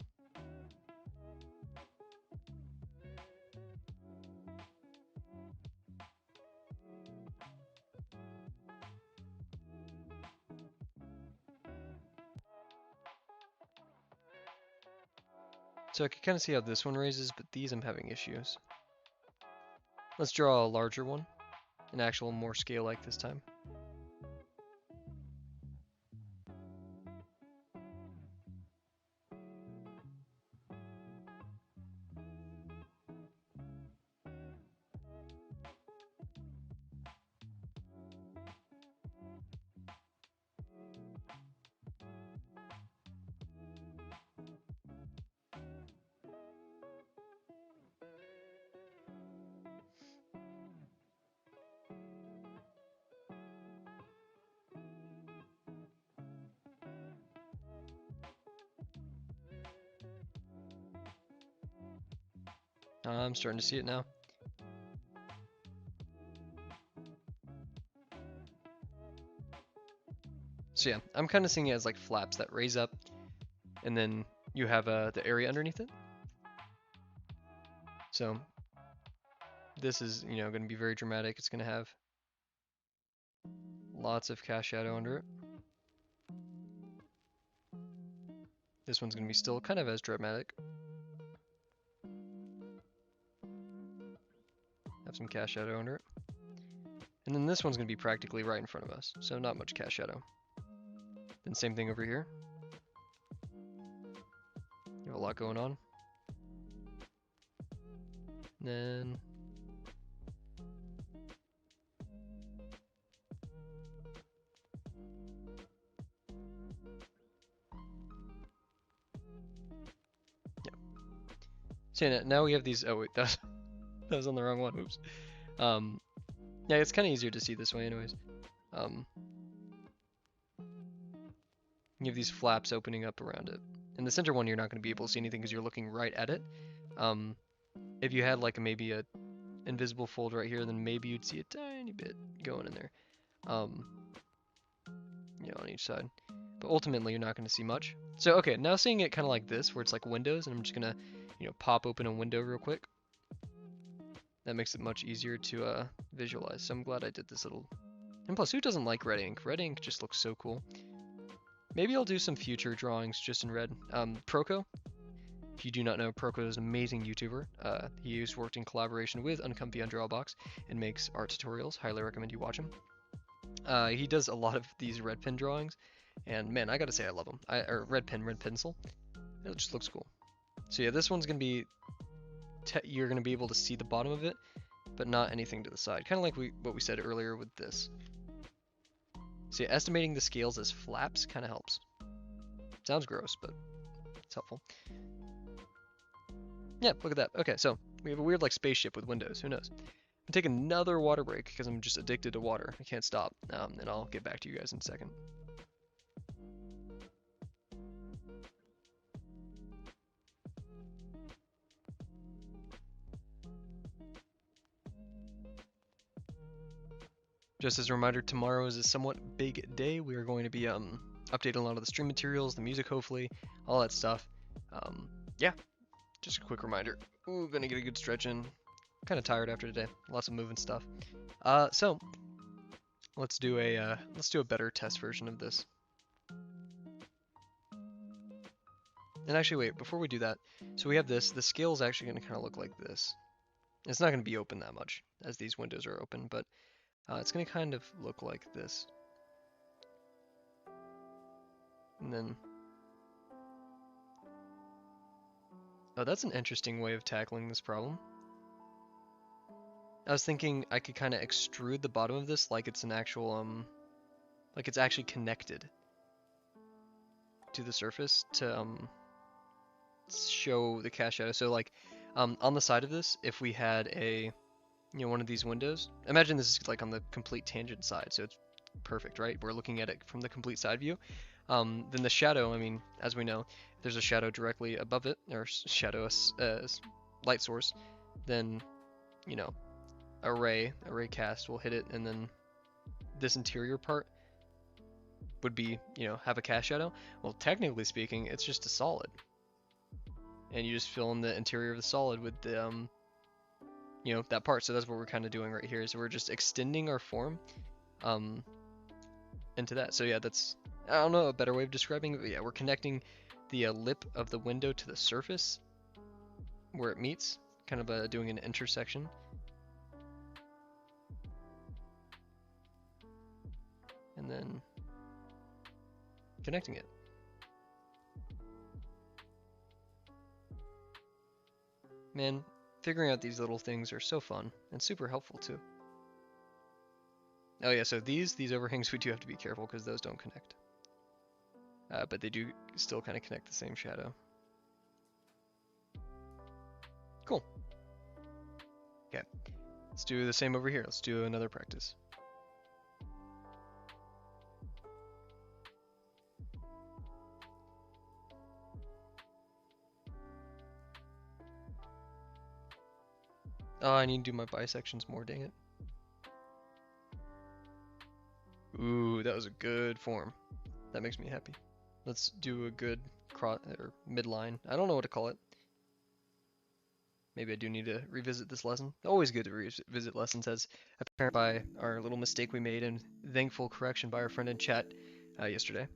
Speaker 1: So I can kind of see how this one raises, but these I'm having issues. Let's draw a larger one, an actual more scale-like this time. I'm starting to see it now. So yeah, I'm kind of seeing it as like flaps that raise up, and then you have the area underneath it. So this is, you know, going to be very dramatic. It's going to have lots of cast shadow under it. This one's going to be still kind of as dramatic. Have some cast shadow under it. And then this one's going to be practically right in front of us, so not much cast shadow. Then same thing over here. You have a lot going on. And then yeah. So now we have these. Oh wait, that was on the wrong one. Oops. Yeah, it's kind of easier to see this way, anyways. You have these flaps opening up around it. In the center one, you're not going to be able to see anything because you're looking right at it. If you had like maybe a invisible fold right here, then maybe you'd see a tiny bit going in there, you know, on each side. But ultimately, you're not going to see much. So okay, now seeing it kind of like this, where it's like windows, and I'm just gonna, you know, pop open a window real quick. That makes it much easier to visualize. So I'm glad I did this little. And plus, who doesn't like red ink? Red ink just looks so cool. Maybe I'll do some future drawings just in red. Proco, if you do not know, Proco is an amazing YouTuber. He's worked in collaboration with Uncomfy Undrawbox and makes art tutorials. Highly recommend you watch him. He does a lot of these red pen drawings, and man, I gotta say I love him. Or red pencil. It just looks cool. So yeah, this one's gonna be, you're gonna be able to see the bottom of it, but not anything to the side. Kind of like what we said earlier with this. So yeah, estimating the scales as flaps kind of helps. Sounds gross, but it's helpful. Yeah, look at that. Okay, so we have a weird like spaceship with windows. Who knows? I'm taking another water break because I'm just addicted to water. I can't stop. And I'll get back to you guys in a second. Just as a reminder, tomorrow is a somewhat big day. We are going to be updating a lot of the stream materials, the music hopefully, all that stuff. Yeah, just a quick reminder. Ooh, gonna get a good stretch in. Kind of tired after today. Lots of moving stuff. So let's do a better test version of this. And actually, wait, before we do that, so we have this. The scale is actually going to kind of look like this. It's not going to be open that much as these windows are open, but it's going to kind of look like this. And then, oh, that's an interesting way of tackling this problem. I was thinking I could kind of extrude the bottom of this like it's an actual, like it's actually connected to the surface to show the cast shadow. So like on the side of this, if we had a, you know, one of these windows, imagine this is like on the complete tangent side, so it's perfect, right? We're looking at it from the complete side view. Then the shadow, I mean, as we know, if there's a shadow directly above it, or shadow, light source, then, you know, a ray cast will hit it, and then this interior part would be, you know, have a cast shadow. Well, technically speaking, it's just a solid. And you just fill in the interior of the solid with the, you know, that part. So that's what we're kind of doing right here, is we're just extending our form into that. So yeah, that's, I don't know a better way of describing it, but yeah, we're connecting the lip of the window to the surface where it meets, kind of doing an intersection. And then connecting it. Man, figuring out these little things are so fun and super helpful too. Oh yeah, so these overhangs, we do have to be careful because those don't connect. But they do still kind of connect the same shadow. Cool. Okay, let's do the same over here. Let's do another practice. Oh, I need to do my bisections more, dang it. Ooh, that was a good form. That makes me happy. Let's do a good cross or midline. I don't know what to call it. Maybe I do need to revisit this lesson. Always good to revisit lessons, as apparent by our little mistake we made and thankful correction by our friend in chat yesterday.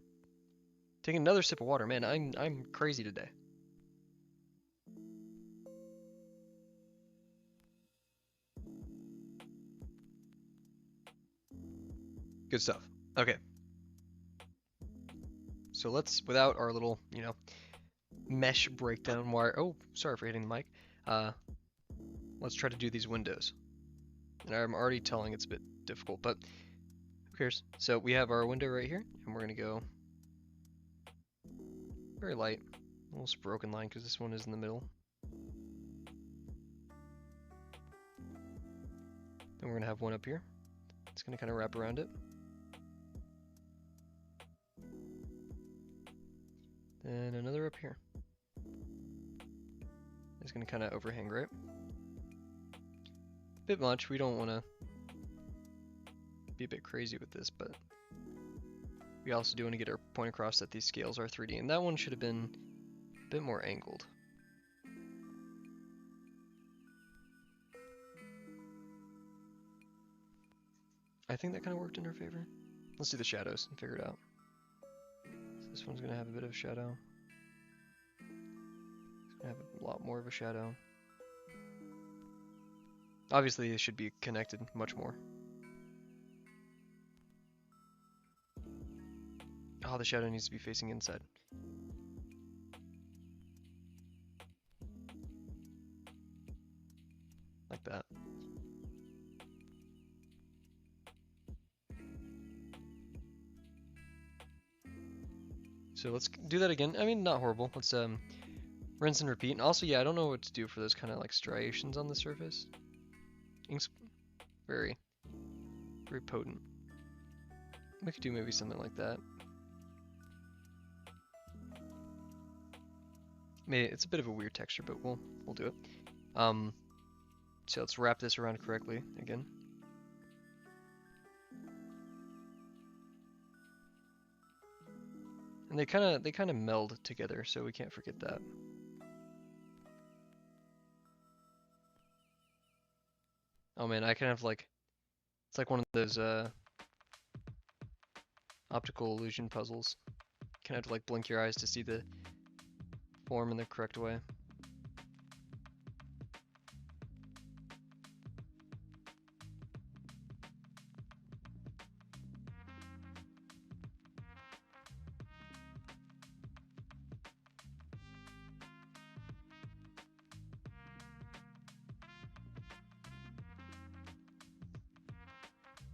Speaker 1: Taking another sip of water, man. I'm crazy today. Good stuff. Okay. So let's, without our little, you know, mesh breakdown wire. Oh, sorry for hitting the mic. Let's try to do these windows. And I'm already telling it's a bit difficult, but who cares? So we have our window right here, and we're gonna go very light, almost broken line because this one is in the middle. Then we're gonna have one up here. It's gonna kind of wrap around it. Then another up here. It's gonna kind of overhang, right? Bit much. We don't want to be a bit crazy with this, but we also do want to get our point across that these scales are 3D, and that one should have been a bit more angled. I think that kind of worked in our favor. Let's do the shadows and figure it out. So this one's gonna have a bit of a shadow. It's gonna have a lot more of a shadow. Obviously, it should be connected much more. Oh, the shadow needs to be facing inside. Like that. So let's do that again. I mean, not horrible. Let's rinse and repeat. And also, yeah, I don't know what to do for those kind of like striations on the surface. Ink's very, very potent. We could do maybe something like that. Maybe it's a bit of a weird texture, but we'll do it. So let's wrap this around correctly again. And they kind of meld together, so we can't forget that. Oh man, I kind of like, it's like one of those optical illusion puzzles. You kind of have to like blink your eyes to see the form in the correct way.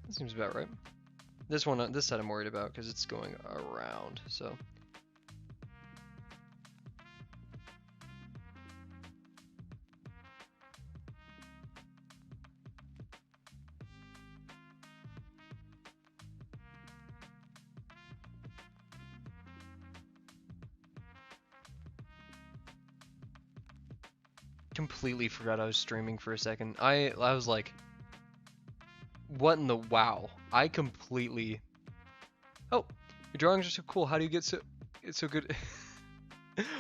Speaker 1: That seems about right. This one, this set I'm worried about because it's going around, so. Completely forgot I was streaming for a second. I was like, what in the wow? I completely. Oh, your drawings are so cool. How do you get so it's so good?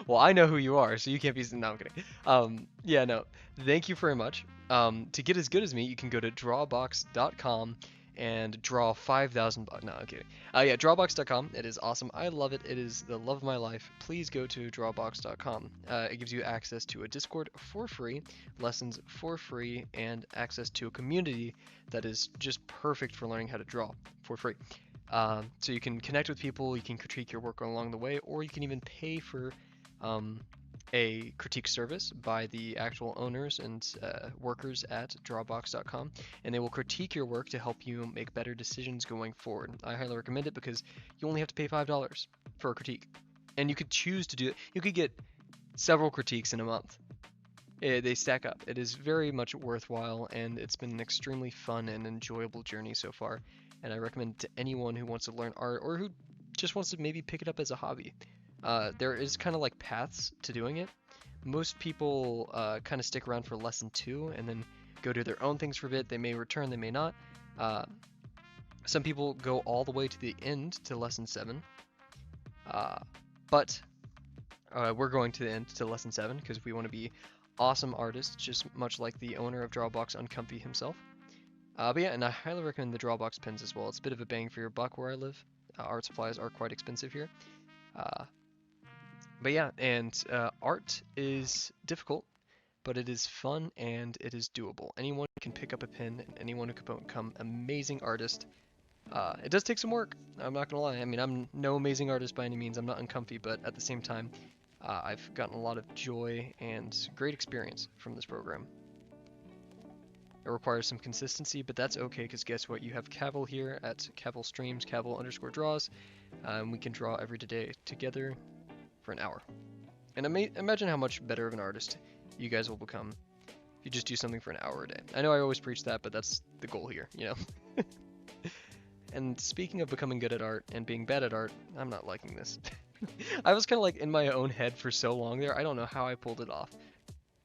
Speaker 1: Well, I know who you are, so you can't be. No, I'm kidding. Yeah, no. Thank you very much. To get as good as me, you can go to drawbox.com and draw 5,000 bucks. No, I'm kidding. Yeah, drawbox.com. It is awesome. I love it. It is the love of my life. Please go to drawbox.com. It gives you access to a Discord for free, lessons for free, and access to a community that is just perfect for learning how to draw for free. So you can connect with people, you can critique your work along the way, or you can even pay for a critique service by the actual owners and workers at drawbox.com, and they will critique your work to help you make better decisions going forward. I highly recommend it because you only have to pay $5 for a critique, and you could choose to do it. You could get several critiques in a month. They stack up. It is very much worthwhile, and it's been an extremely fun and enjoyable journey so far, and I recommend it to anyone who wants to learn art or who just wants to maybe pick it up as a hobby. There is kind of like paths to doing it. Most people kind of stick around for lesson 2 and then go do their own things for a bit. They may return, they may not. Some people go all the way to the end to lesson 7. But we're going to the end to lesson 7 because we want to be awesome artists, just much like the owner of Drawbox Uncomfy himself. But yeah, and I highly recommend the Drawbox pens as well. It's a bit of a bang for your buck where I live. Art supplies are quite expensive here. But yeah, and art is difficult, but it is fun and it is doable. Anyone can pick up a pen, and anyone who can become an amazing artist. It does take some work, I'm not gonna lie. I mean, I'm no amazing artist by any means. I'm not uncomfy, but at the same time, I've gotten a lot of joy and great experience from this program. It requires some consistency, but that's okay, because guess what? You have Kavel here at Kavel Streams, Kavel_draws, and we can draw every day together for an hour. And imagine how much better of an artist you guys will become if you just do something for an hour a day. I know I always preach that, but that's the goal here, you know? And speaking of becoming good at art and being bad at art, I'm not liking this. I was kind of like in my own head for so long there. I don't know how I pulled it off.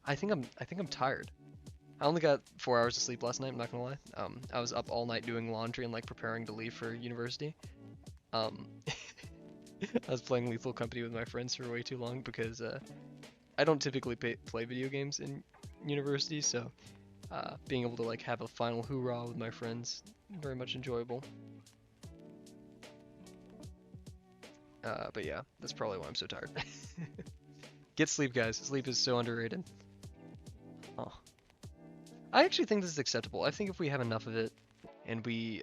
Speaker 1: I think I'm tired. I only got 4 hours of sleep last night, I'm not gonna lie. I was up all night doing laundry and like preparing to leave for university. I was playing Lethal Company with my friends for way too long because I don't typically play video games in university, so being able to like have a final hoorah with my friends, very much enjoyable. But yeah, that's probably why I'm so tired. Get sleep, guys. Sleep is so underrated. Oh. I actually think this is acceptable. I think if we have enough of it and we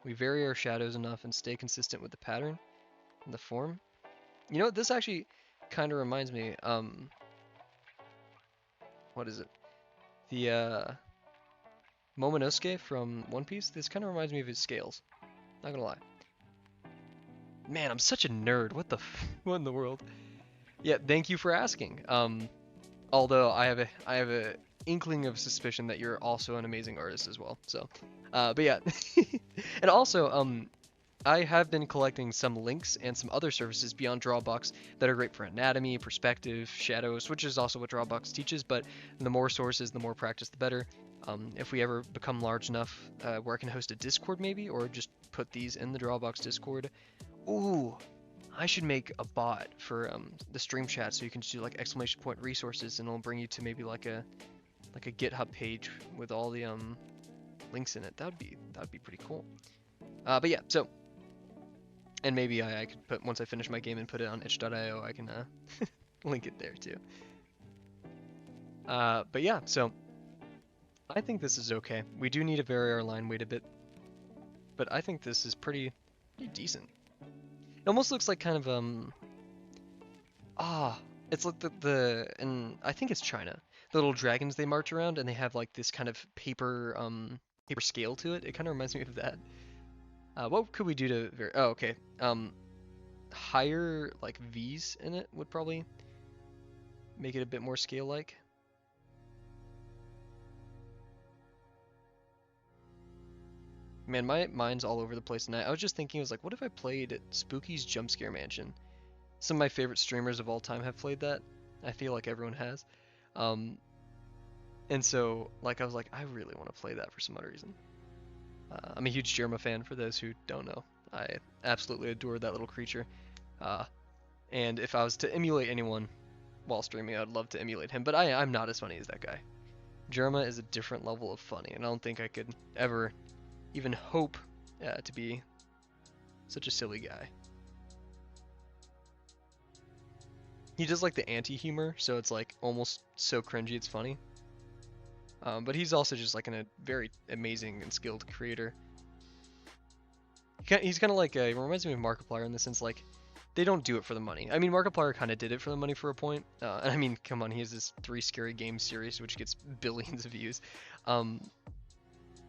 Speaker 1: vary our shadows enough and stay consistent with the pattern and the form. You know what, this actually kind of reminds me, what is it? The Momonosuke from One Piece. This kind of reminds me of his scales. Not gonna lie. Man, I'm such a nerd. What the what in the world? Yeah, thank you for asking. Although I have a inkling of suspicion that you're also an amazing artist as well. So, but yeah, and also I have been collecting some links and some other services beyond Drawbox that are great for anatomy, perspective, shadows, which is also what Drawbox teaches. But the more sources, the more practice, the better. If we ever become large enough where I can host a Discord maybe, or just put these in the Drawbox Discord. Ooh, I should make a bot for the stream chat so you can just do like exclamation point resources and it'll bring you to maybe like a GitHub page with all the links in it. That would be pretty cool. But yeah, so And maybe I could put, once I finish my game and put it on itch.io, I can link it there too. But yeah, so I think this is okay. We do need to vary our line weight a bit, but I think this is pretty decent. It almost looks like kind of ah, it's like and I think it's China. The little dragons they march around and they have like this kind of paper scale to it. It kind of reminds me of that. What could we do to oh, okay. Higher like V's in it would probably make it a bit more scale-like. Man, my mind's all over the place tonight. I was just thinking, I was like, what if I played Spooky's Jump Scare Mansion? Some of my favorite streamers of all time have played that. I feel like everyone has. Um, and so, like, I was like, I really want to play that for some odd reason. I'm a huge Jerma fan, for those who don't know. I absolutely adore that little creature. And if I was to emulate anyone while streaming, I'd love to emulate him. But I'm not as funny as that guy. Jerma is a different level of funny, and I don't think I could ever even hope to be such a silly guy. He does like the anti-humor, so it's like almost so cringy it's funny. But he's also just like a very amazing and skilled creator. He's kind of like he reminds me of Markiplier in the sense like they don't do it for the money. I mean, Markiplier kind of did it for the money for a point. And I mean, come on, he has this 3 Scary Games series which gets billions of views.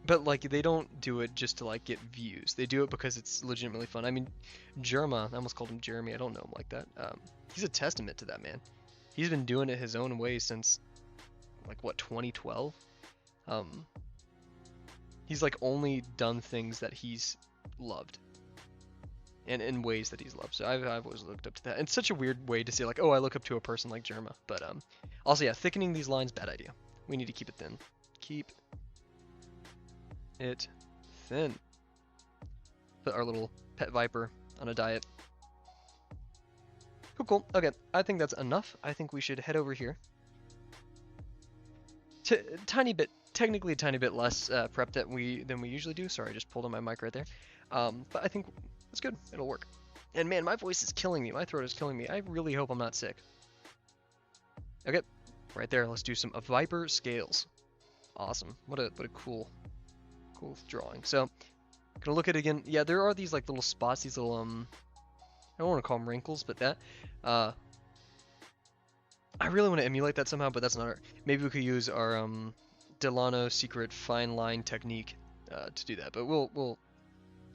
Speaker 1: But like they don't do it just to like get views. They do it because it's legitimately fun. I mean, Jerma, I almost called him Jeremy. I don't know him like that. He's a testament to that man. He's been doing it his own way since like what 2012. He's like only done things that he's loved, and in ways that he's loved. So I've always looked up to that. And it's such a weird way to say like, oh, I look up to a person like Jerma. But also yeah, thickening these lines, bad idea. We need to keep it thin. Keep it thin. Put our little pet viper on a diet. Cool. Okay, I think that's enough. I think we should head over here. Tiny bit, technically a tiny bit less prep than we usually do. Sorry, I just pulled on my mic right there. But I think that's good. It'll work. And man, my voice is killing me. My throat is killing me. I really hope I'm not sick. Okay, right there. Let's do some Viper scales. Awesome. What a cool drawing. So, gonna look at it again. Yeah, there are these like little spots, these little I don't want to call them wrinkles, but that I really want to emulate that somehow, but that's not our. Maybe we could use our Delano secret fine line technique to do that, but we'll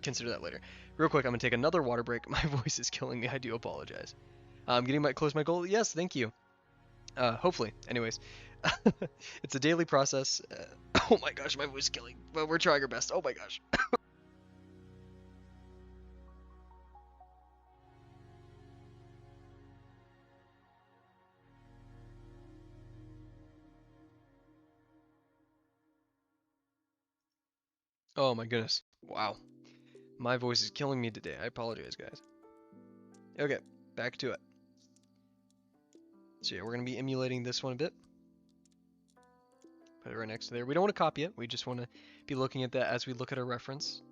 Speaker 1: consider that later. Real quick, I'm gonna take another water break. My voice is killing me. I do apologize. I'm getting close to my goal. Yes, thank you. Hopefully. Anyways, it's a daily process. Oh my gosh, my voice is killing. But we're trying our best. Oh my gosh. Oh my goodness. Wow. My voice is killing me today. I apologize, guys. Okay, back to it. So yeah, we're going to be emulating this one a bit. Put it right next to there. We don't want to copy it. We just want to be looking at that as we look at our reference.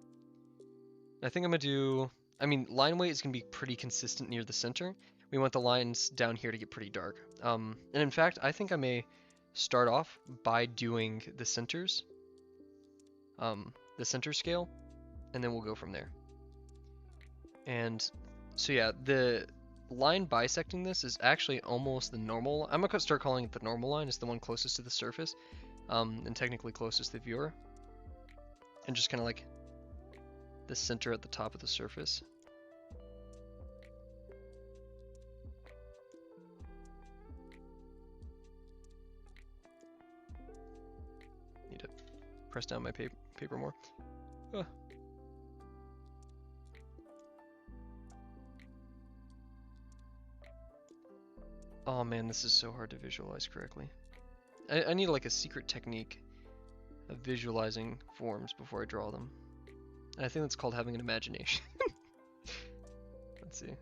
Speaker 1: I think I'm going to do... I mean, line weight is going to be pretty consistent near the center. We want the lines down here to get pretty dark. And in fact, I think I may start off by doing the centers. The center scale. And then we'll go from there. And so yeah, the line bisecting this is actually almost the normal. I'm gonna start calling it the normal line. It's the one closest to the surface, and technically closest to the viewer. And just kind of like the center at the top of the surface. Need to press down my paper more. Oh man, this is so hard to visualize correctly. I need like a secret technique of visualizing forms before I draw them. And I think that's called having an imagination. Let's see.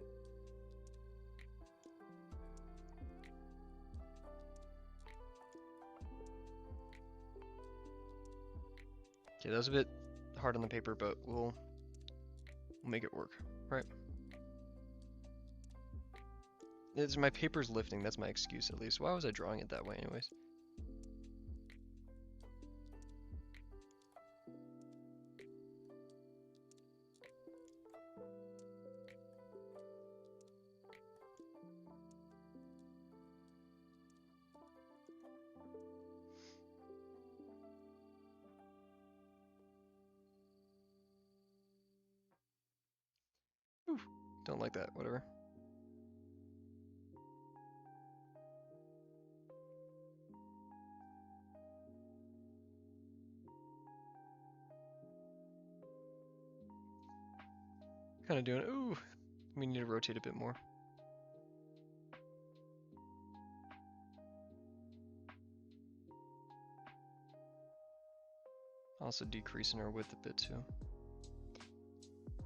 Speaker 1: Okay, that was a bit hard on the paper, but we'll make it work, right? It's my paper's lifting. That's my excuse at least. Why was I drawing it that way anyways? Ooh, don't like that. Whatever. Kind of doing it. Ooh, we need to rotate a bit more. Also decreasing our width a bit too.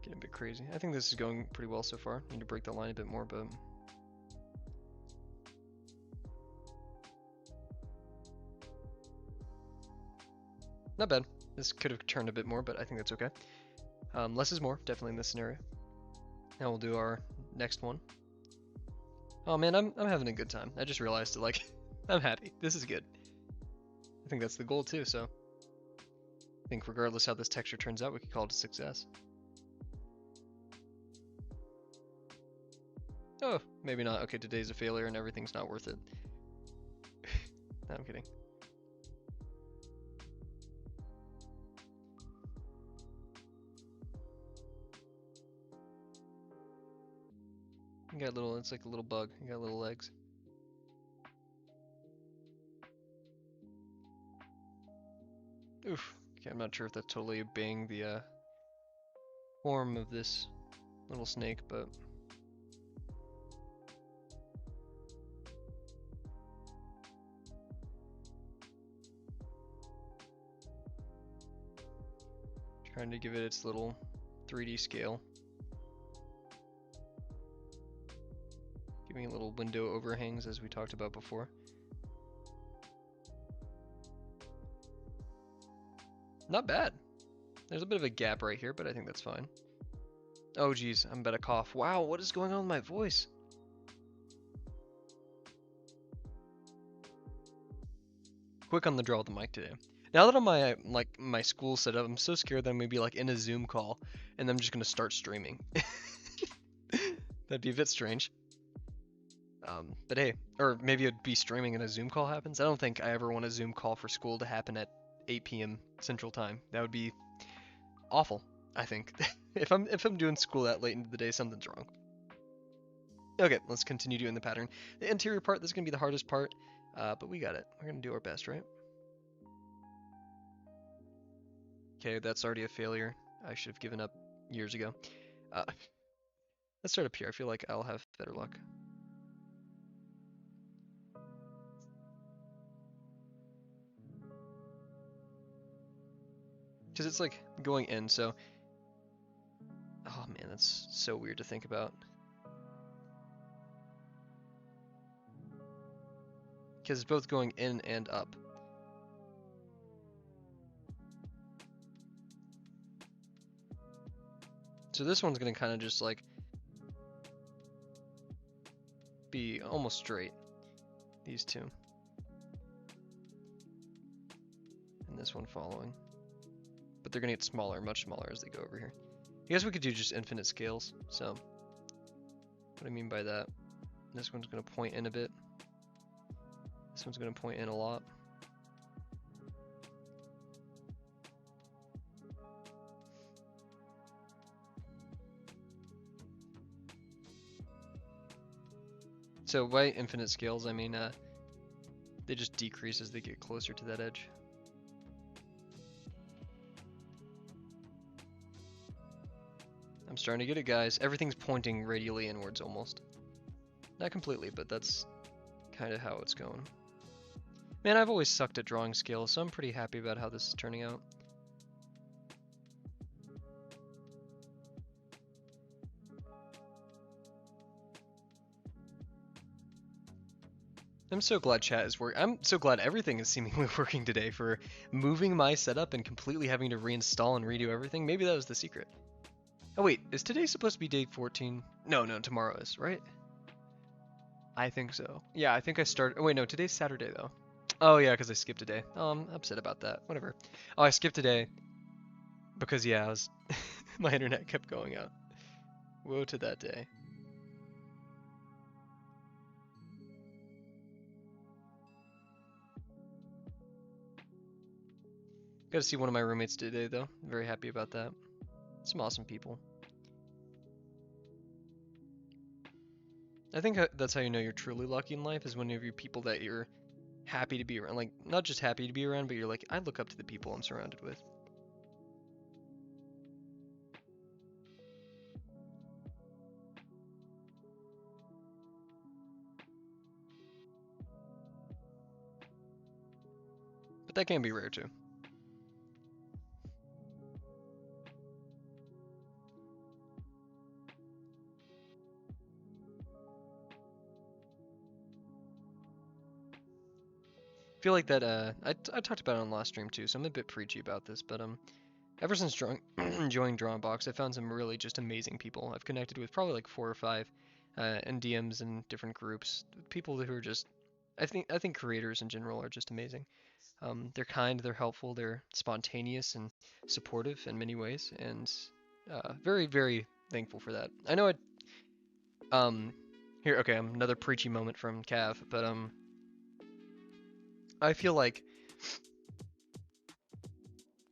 Speaker 1: Getting a bit crazy. I think this is going pretty well so far. Need to break the line a bit more, but not bad. This could have turned a bit more, but I think that's okay. Less is more, definitely in this scenario. Now we'll do our next one. Oh man, I'm having a good time. I just realized it, like, I'm happy. This is good. I think that's the goal too, so I think regardless how this texture turns out, we could call it a success. Oh, maybe not. Okay, today's a failure and everything's not worth it. No, I'm kidding. You got little, it's like a little bug. You got little legs. Oof. Okay, I'm not sure if that's totally obeying the form of this little snake, but trying to give it its little 3D scale. Giving it little window overhangs as we talked about before. Not bad. There's a bit of a gap right here, but I think that's fine. Oh geez, I'm about to cough. Wow, what is going on with my voice? Quick on the draw with the mic today. Now that I'm my school setup, I'm so scared that I'm gonna be like in a Zoom call and I'm just gonna start streaming. That'd be a bit strange. But hey, or maybe it'd be streaming and a Zoom call happens. I don't think I ever want a Zoom call for school to happen at 8 p.m. Central Time. That would be awful, I think. if I'm doing school that late into the day, something's wrong. Okay, let's continue doing the pattern. The interior part, this is gonna be the hardest part, but we got it. We're gonna do our best, right? Okay, that's already a failure. I should have given up years ago. Let's start up here. I feel like I'll have better luck. Because it's like going in, so... Oh man, that's so weird to think about. Because it's both going in and up. So this one's gonna kind of just like be almost straight. These two. And this one following. But they're gonna get smaller, much smaller as they go over here. I guess we could do just infinite scales. So what I mean by that, this one's gonna point in a bit. This one's gonna point in a lot. So by infinite scales, I mean they just decrease as they get closer to that edge. I'm starting to get it, guys. Everything's pointing radially inwards almost. Not completely, but that's kind of how it's going. Man, I've always sucked at drawing scales, so I'm pretty happy about how this is turning out. I'm so glad chat is working. I'm so glad everything is seemingly working today for moving my setup and completely having to reinstall and redo everything. Maybe that was the secret. Oh wait, is today supposed to be day 14? No, tomorrow is, right? I think so. Yeah, I think I started. Oh, wait, no, today's Saturday though. Oh yeah, because I skipped a day. I'm upset about that. Whatever. Oh, I skipped a day because yeah, I was my internet kept going out. Woe to that day. Got to see one of my roommates today though. Very happy about that. Some awesome people. I think that's how you know you're truly lucky in life is when you have people that you're happy to be around. Like not just happy to be around, but you're like, I look up to the people I'm surrounded with. But that can be rare too. I feel like that. I talked about it on last stream too, so I'm a bit preachy about this. But ever since joining Drawingbox, I found some really just amazing people. I've connected with probably like 4 or 5 in DMs and different groups. People who are just, I think creators in general are just amazing. They're kind, they're helpful, they're spontaneous and supportive in many ways, and very, very thankful for that. I know here, okay, another preachy moment from Cav, but I feel like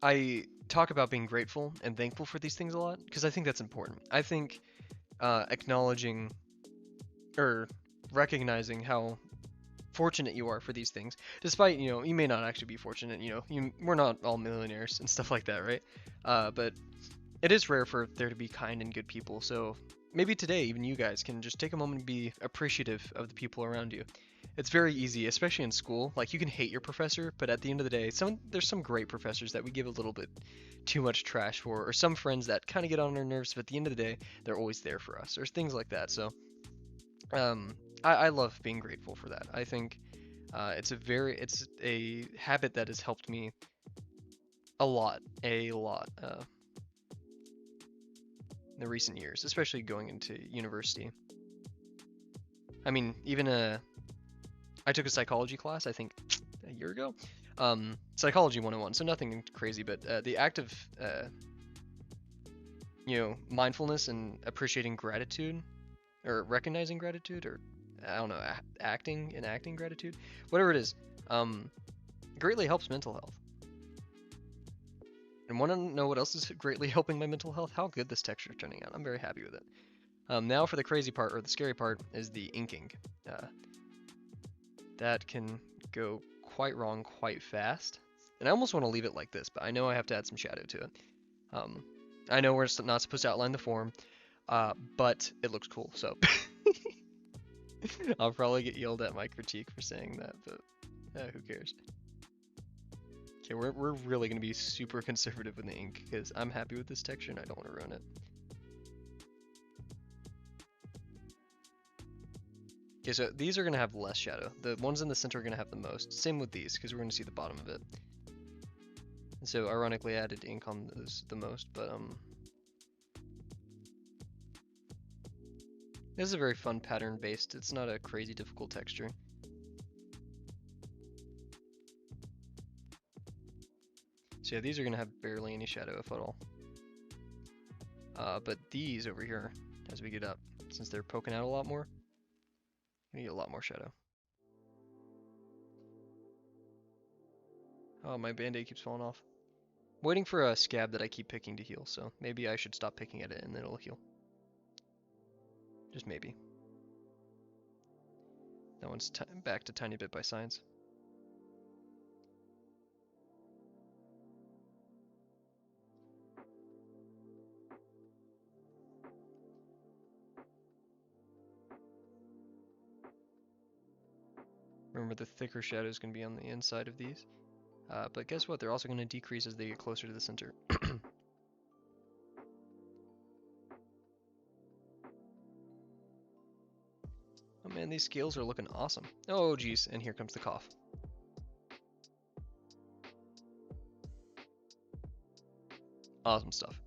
Speaker 1: I talk about being grateful and thankful for these things a lot because I think that's important. I think acknowledging or recognizing how fortunate you are for these things, despite you may not actually be fortunate. We're not all millionaires and stuff like that, right? But it is rare for there to be kind and good people. So maybe today, even you guys can just take a moment and be appreciative of the people around you. It's very easy, especially in school. Like you can hate your professor, but at the end of the day, there's some great professors that we give a little bit too much trash for, or some friends that kind of get on our nerves. But at the end of the day, they're always there for us, or things like that. So I love being grateful for that. I think it's a habit that has helped me a lot in the recent years, especially going into university. I mean, even I took a psychology class, I think a year ago. Psychology 101, so nothing crazy, but the act of mindfulness and appreciating gratitude or recognizing gratitude or I don't know, acting gratitude, whatever it is, greatly helps mental health. And want to know what else is greatly helping my mental health? How good this texture is turning out. I'm very happy with it. Now for the crazy part, or the scary part, is the inking. That can go quite wrong quite fast. And I almost want to leave it like this, but I know I have to add some shadow to it. I know we're not supposed to outline the form, but it looks cool, so I'll probably get yelled at my critique for saying that, but who cares? Okay, we're really going to be super conservative with the ink, because I'm happy with this texture and I don't want to ruin it. Okay, so these are going to have less shadow. The ones in the center are going to have the most. Same with these, because we're going to see the bottom of it. And so ironically I added ink on those the most, but this is a very fun pattern based. It's not a crazy difficult texture. So yeah, these are gonna have barely any shadow, if at all. But these over here, as we get up, since they're poking out a lot more, gonna get a lot more shadow. Oh, my band-aid keeps falling off. I'm waiting for a scab that I keep picking to heal, so maybe I should stop picking at it and then it'll heal. Just maybe. That one's back to tiny bit by science. Remember, the thicker shadow is going to be on the inside of these. But guess what? They're also going to decrease as they get closer to the center. Oh man, these scales are looking awesome. Oh geez, and here comes the cough. Awesome stuff.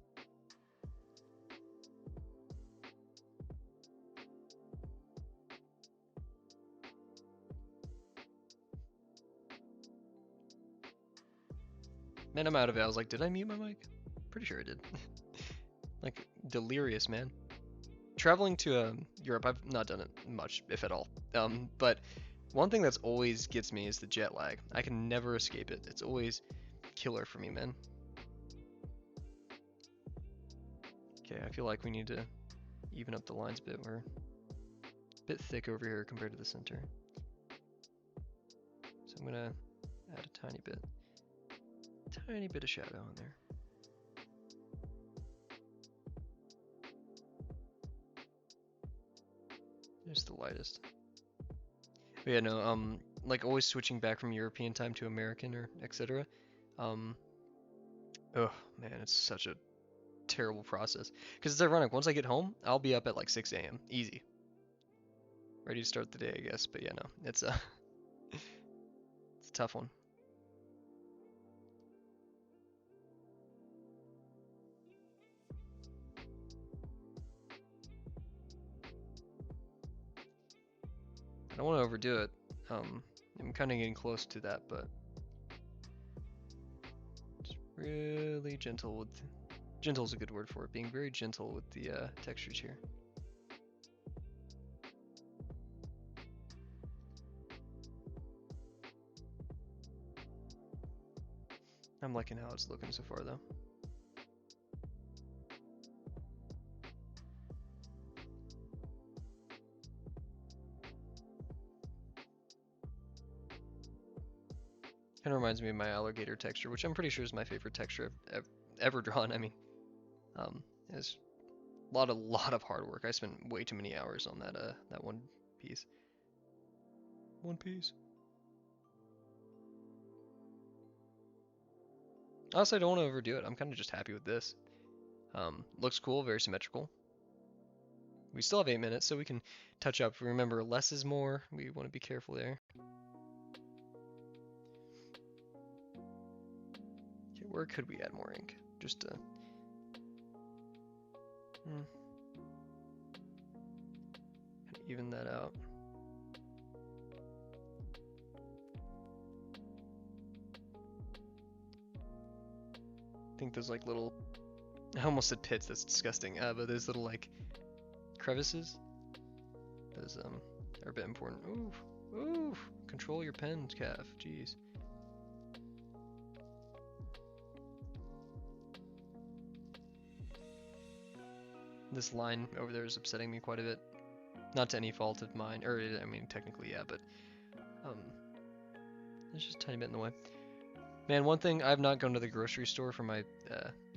Speaker 1: Then I'm out of it. I was like, did I mute my mic? Pretty sure I did. Like, delirious, man. Traveling to Europe, I've not done it much, if at all. But one thing that's always gets me is the jet lag. I can never escape it. It's always killer for me, man. Okay, I feel like we need to even up the lines a bit. We're a bit thick over here compared to the center. So I'm gonna add a tiny bit of shadow in there. Just the lightest. But yeah, no, like always switching back from European time to American or etc. Oh man, it's such a terrible process. Because it's ironic, once I get home, I'll be up at like 6 a.m. Easy. Ready to start the day, I guess. But yeah, no, it's it's a tough one. I don't want to overdo it. I'm kind of getting close to that, but just really gentle with. Gentle is a good word for it. Being very gentle with the textures here. I'm liking how it's looking so far, though. Kind of reminds me of my alligator texture, which I'm pretty sure is my favorite texture I've ever drawn. I mean, it's a lot of hard work. I spent way too many hours on that one piece. One piece. Honestly, I don't want to overdo it. I'm kind of just happy with this. Looks cool, very symmetrical. We still have 8 minutes, so we can touch up. Remember, less is more. We want to be careful there. Okay, where could we add more ink? Just to... even that out. I think those like little... I almost said pits, that's disgusting. But those little like crevices, those are a bit important. Ooh, control your pen, Cav. Jeez. This line over there is upsetting me quite a bit. Not to any fault of mine, or I mean technically yeah, but there's just a tiny bit in the way. Man, one thing, I've not gone to the grocery store for my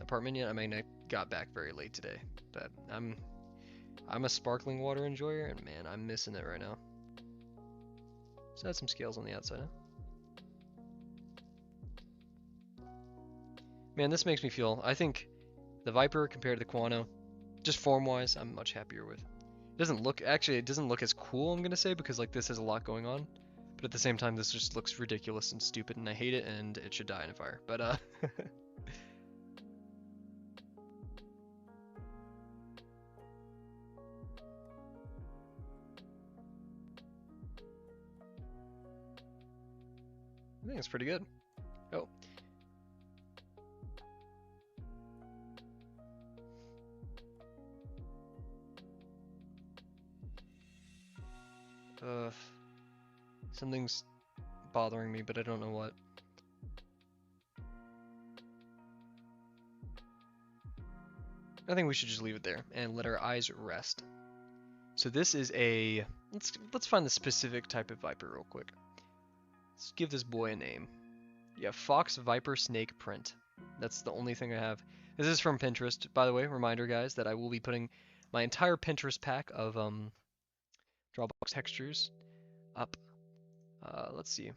Speaker 1: apartment yet. I mean, I got back very late today, but I'm a sparkling water enjoyer, and man, I'm missing it right now. So add some scales on the outside, huh? Man, this makes me feel, I think the Viper compared to the Quano, just form-wise, I'm much happier with. It doesn't look, actually, it doesn't look as cool, I'm gonna say, because like this has a lot going on. But at the same time, this just looks ridiculous and stupid, and I hate it, and it should die in a fire. But, I think it's pretty good. Oh. Something's bothering me, but I don't know what. I think we should just leave it there and let our eyes rest. So this is a, let's find the specific type of Viper real quick. Let's give this boy a name. Yeah, Fox Viper Snake Print. That's the only thing I have. This is from Pinterest, by the way. Reminder, guys, that I will be putting my entire Pinterest pack of Drawbox textures up. Let's see.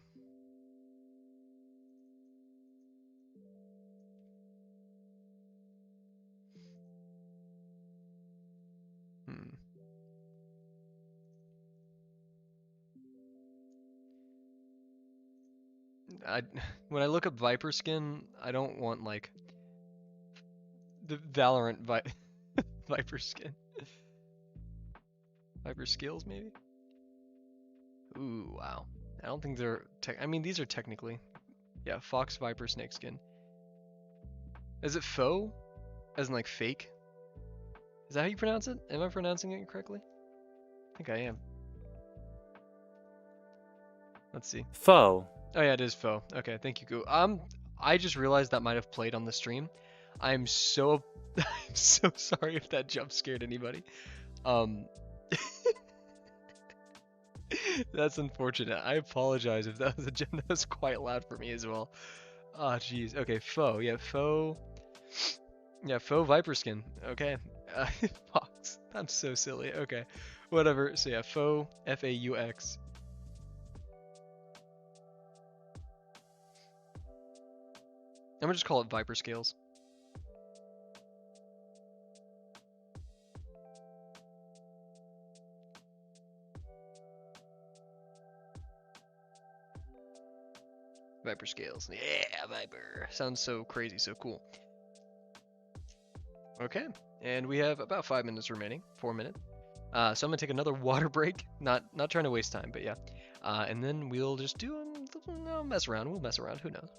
Speaker 1: When I look up Viper skin, I don't want like the Valorant Viper skin. Viper skills, maybe? Ooh, wow. I don't think they're I mean, these are technically, yeah, Fox Viper snake skin. Is it faux? As in like fake? Is that how you pronounce it? Am I pronouncing it correctly? I think I am. Let's see.
Speaker 2: Foe.
Speaker 1: Oh yeah, it is faux. Okay, thank you, Goo. I just realized that might have played on the stream. I'm so I'm so sorry if that jump scared anybody. Um That's unfortunate. I apologize if that was a gem that was quite loud for me as well. Ah, jeez. Okay, faux. Yeah, faux. Yeah, faux viper skin. Okay. Uh, Fox. I'm so silly. Okay. Whatever. So yeah, faux. F-A-U-X. I'm gonna just call it viper scales. Viper scales. Yeah, viper. Sounds so crazy, so cool. Okay, and we have about 5 minutes remaining. 4 minutes. So I'm gonna take another water break. Not trying to waste time, but yeah. And then we'll just do mess around. We'll mess around. Who knows?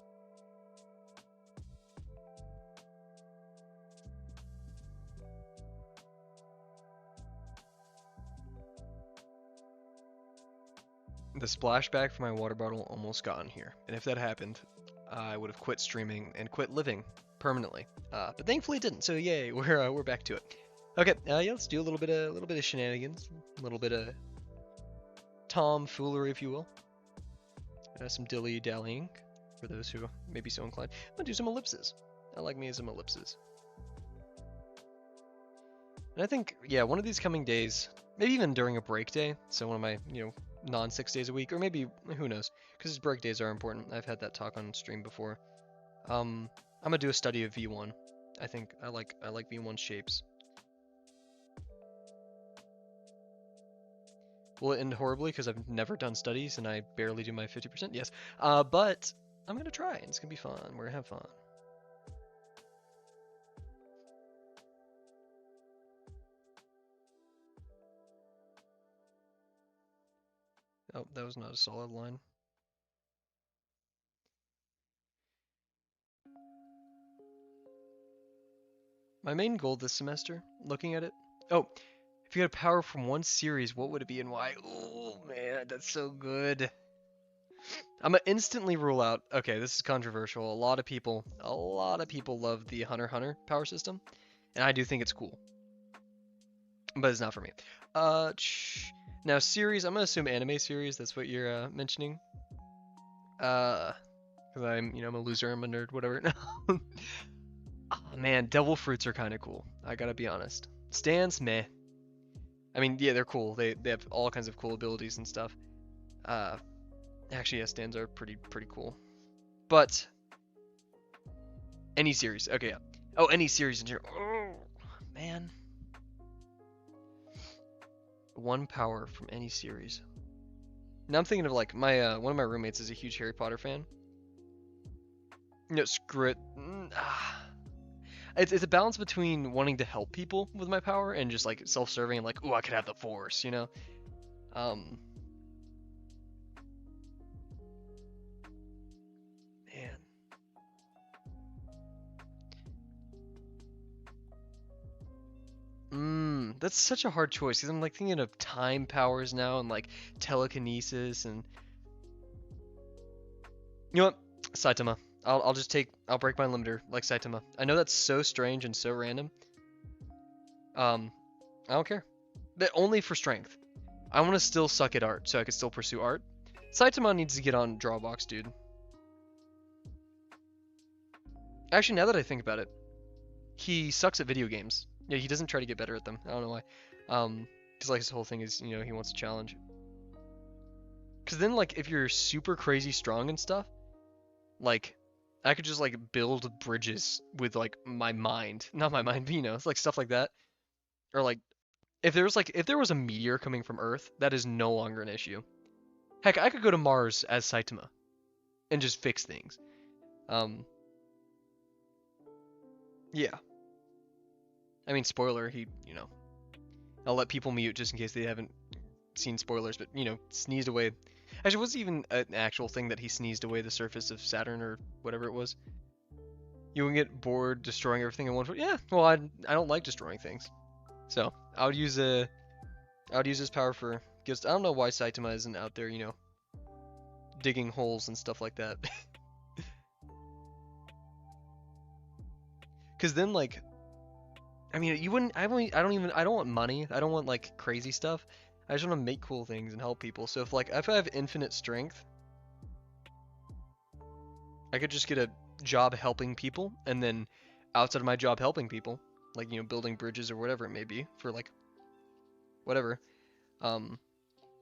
Speaker 1: The splashback for my water bottle almost got in here, and if that happened, I would have quit streaming and quit living permanently. But thankfully it didn't. So yay, we're back to it. Okay, yeah, let's do a little bit of shenanigans, a little bit of tomfoolery, if you will. Some dilly dallying for those who may be so inclined. I'm gonna do some ellipses. I like me some ellipses. And I think, yeah, one of these coming days, maybe even during a break day, so one of my, non 6 days a week, or maybe, who knows, because break days are important. I've had that talk on stream before. I'm gonna do a study of V1. I think I like V1 shapes. Will it end horribly because I've never done studies and I barely do my 50%? Yes. But I'm gonna try and it's gonna be fun. We're gonna have fun. Oh, that was not a solid line. My main goal this semester, looking at it. Oh, if you had power from one series, what would it be and why? Oh man, that's so good. I'm gonna instantly rule out. Okay, this is controversial. A lot of people love the Hunter x Hunter power system, and I do think it's cool, but it's not for me. Now series. I'm gonna assume anime series. That's what you're mentioning. Because I'm a loser. I'm a nerd. Whatever. Oh man, devil fruits are kind of cool. I gotta be honest. Stands, meh. I mean, yeah, they're cool. They have all kinds of cool abilities and stuff. Actually, yeah, stands are pretty cool. But any series, okay, yeah. Oh, any series in here. Oh man, one power from any series. Now I'm thinking of like my one of my roommates is a huge Harry Potter fan. Screw it. It's a balance between wanting to help people with my power and just like self-serving and like, oh, I could have the Force, Man. That's such a hard choice because I'm like thinking of time powers now and like telekinesis and you know what? Saitama. I'll break my limiter like Saitama. I know that's so strange and so random. I don't care. But only for strength. I want to still suck at art so I can still pursue art. Saitama needs to get on Drawbox, dude. Actually, now that I think about it, he sucks at video games. Yeah, he doesn't try to get better at them. I don't know why. Because like his whole thing is, he wants a challenge. Because then, like, if you're super crazy strong and stuff, like, I could just like build bridges with like my mind, not my mind, but it's like stuff like that. Or like, if there was a meteor coming from Earth, that is no longer an issue. Heck, I could go to Mars as Saitama and just fix things. Yeah. I mean, spoiler, I'll let people mute just in case they haven't seen spoilers, but, sneezed away. Actually, was it even an actual thing that he sneezed away the surface of Saturn or whatever it was? You won't get bored destroying everything in one foot. Yeah, well, I don't like destroying things, so I would use this power for just I don't know why Saitama isn't out there, digging holes and stuff like that. Because then like I mean, you wouldn't. I don't even. I don't want money. I don't want like crazy stuff. I just want to make cool things and help people. So if I have infinite strength, I could just get a job helping people, and then outside of my job helping people, like building bridges or whatever it may be for like whatever, um,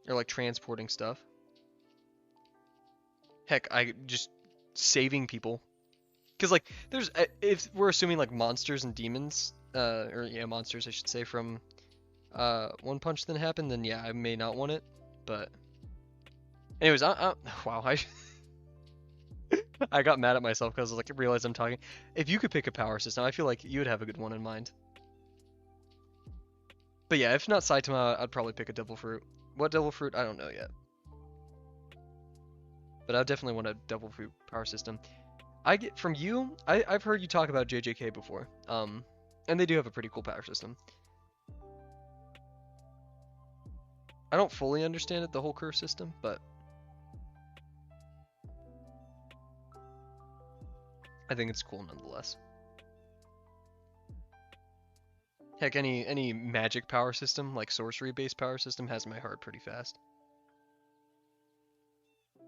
Speaker 1: or like transporting stuff. Heck, I just saving people. Because like there's if we're assuming like monsters and demons, or yeah, monsters I should say from One Punch then happened, then yeah, I may not want it. But anyways, wow, I got mad at myself because like I realized I'm talking. If you could pick a power system, I feel like you would have a good one in mind. But yeah, if not Saitama, I'd probably pick a devil fruit. What devil fruit? I don't know yet. But I definitely want a devil fruit power system. I get from you. I've heard you talk about JJK before. And they do have a pretty cool power system. I don't fully understand it, the whole curse system, but I think it's cool nonetheless. Heck, any magic power system, like sorcery-based power system, has my heart pretty fast.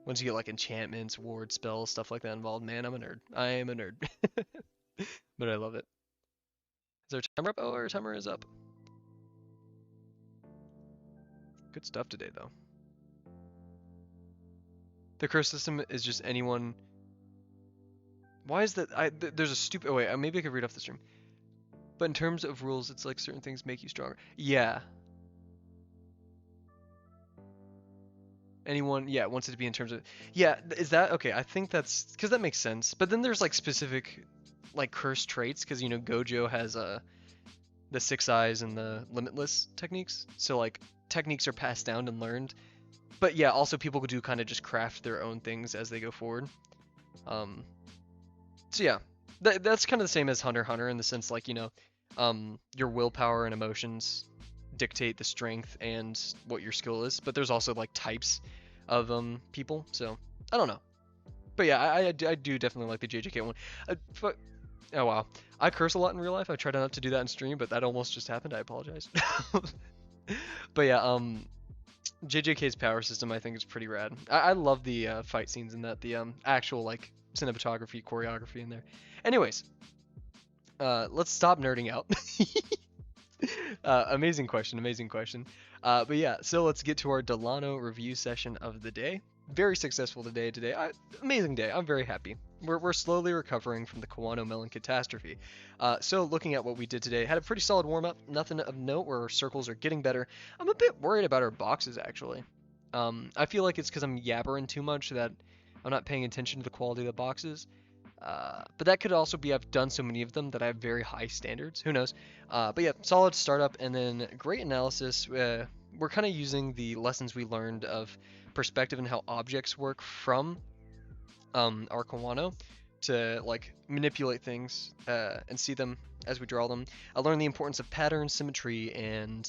Speaker 1: Once you get like enchantments, ward spells, stuff like that involved, man, I'm a nerd. I am a nerd. But I love it. Is our timer up? Oh, our timer is up. Good stuff today, though. The curse system is just anyone. Why is that? There's a stupid. Oh wait, maybe I could read off the stream. But in terms of rules, it's like certain things make you stronger. Yeah. Anyone, yeah, wants it to be in terms of. Yeah, is that okay? I think that's because that makes sense. But then there's like specific, like curse traits because Gojo has the six eyes and the limitless techniques. So like techniques are passed down and learned. But yeah, also people do kind of just craft their own things as they go forward. So yeah, that's kind of the same as Hunter x Hunter in the sense like your willpower and emotions dictate the strength and what your skill is. But there's also like types of people. So I don't know. But yeah, I do definitely like the JJK one. Oh wow, I curse a lot in real life. I try not to do that in stream, but that almost just happened. I apologize. But yeah, JJK's power system I think is pretty rad. I love the fight scenes in that, the actual like cinematography, choreography in there. Anyways, let's stop nerding out. Amazing question, amazing question. But yeah, so let's get to our Delano review session of the day. Very successful today. Amazing day. I'm very happy. We're slowly recovering from the Kawano Melon catastrophe. So looking at what we did today, had a pretty solid warm-up. Nothing of note where our circles are getting better. I'm a bit worried about our boxes, actually. I feel like it's because I'm yabbering too much that I'm not paying attention to the quality of the boxes. But that could also be I've done so many of them that I have very high standards. Who knows? But yeah, solid startup and then great analysis. We're kind of using the lessons we learned of perspective and how objects work from our Kawano to like manipulate things and see them as we draw them. I learned the importance of pattern, symmetry, and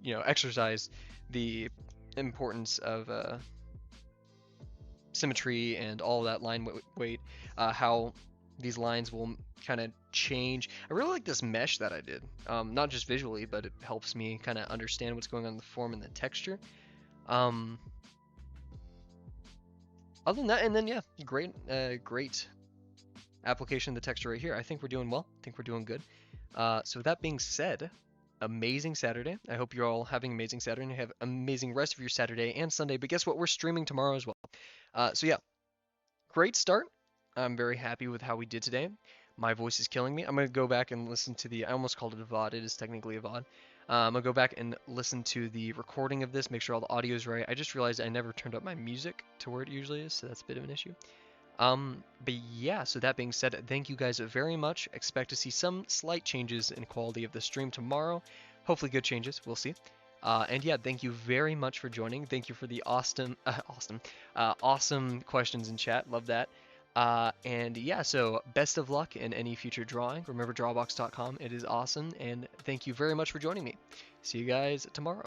Speaker 1: exercise the importance of symmetry and all that line weight, how these lines will kind of change. I really like this mesh that I did, not just visually, but it helps me kind of understand what's going on in the form and the texture. Other than that, and then yeah, great application of the texture right here. I think we're doing well. I think we're doing good. So with that being said, amazing Saturday. I hope you're all having an amazing Saturday and have amazing rest of your Saturday and Sunday. But guess what? We're streaming tomorrow as well. So yeah, great start. I'm very happy with how we did today. My voice is killing me. I'm going to go back and listen to I almost called it a VOD. It is technically a VOD. I'm going to go back and listen to the recording of this, make sure all the audio is right. I just realized I never turned up my music to where it usually is, so that's a bit of an issue. But yeah, so that being said, thank you guys very much. Expect to see some slight changes in quality of the stream tomorrow. Hopefully good changes. We'll see. And yeah, thank you very much for joining. Thank you for the awesome questions in chat. Love that. And yeah, so best of luck in any future drawing. Remember drawbox.com, it is awesome, and thank you very much for joining me. See you guys tomorrow.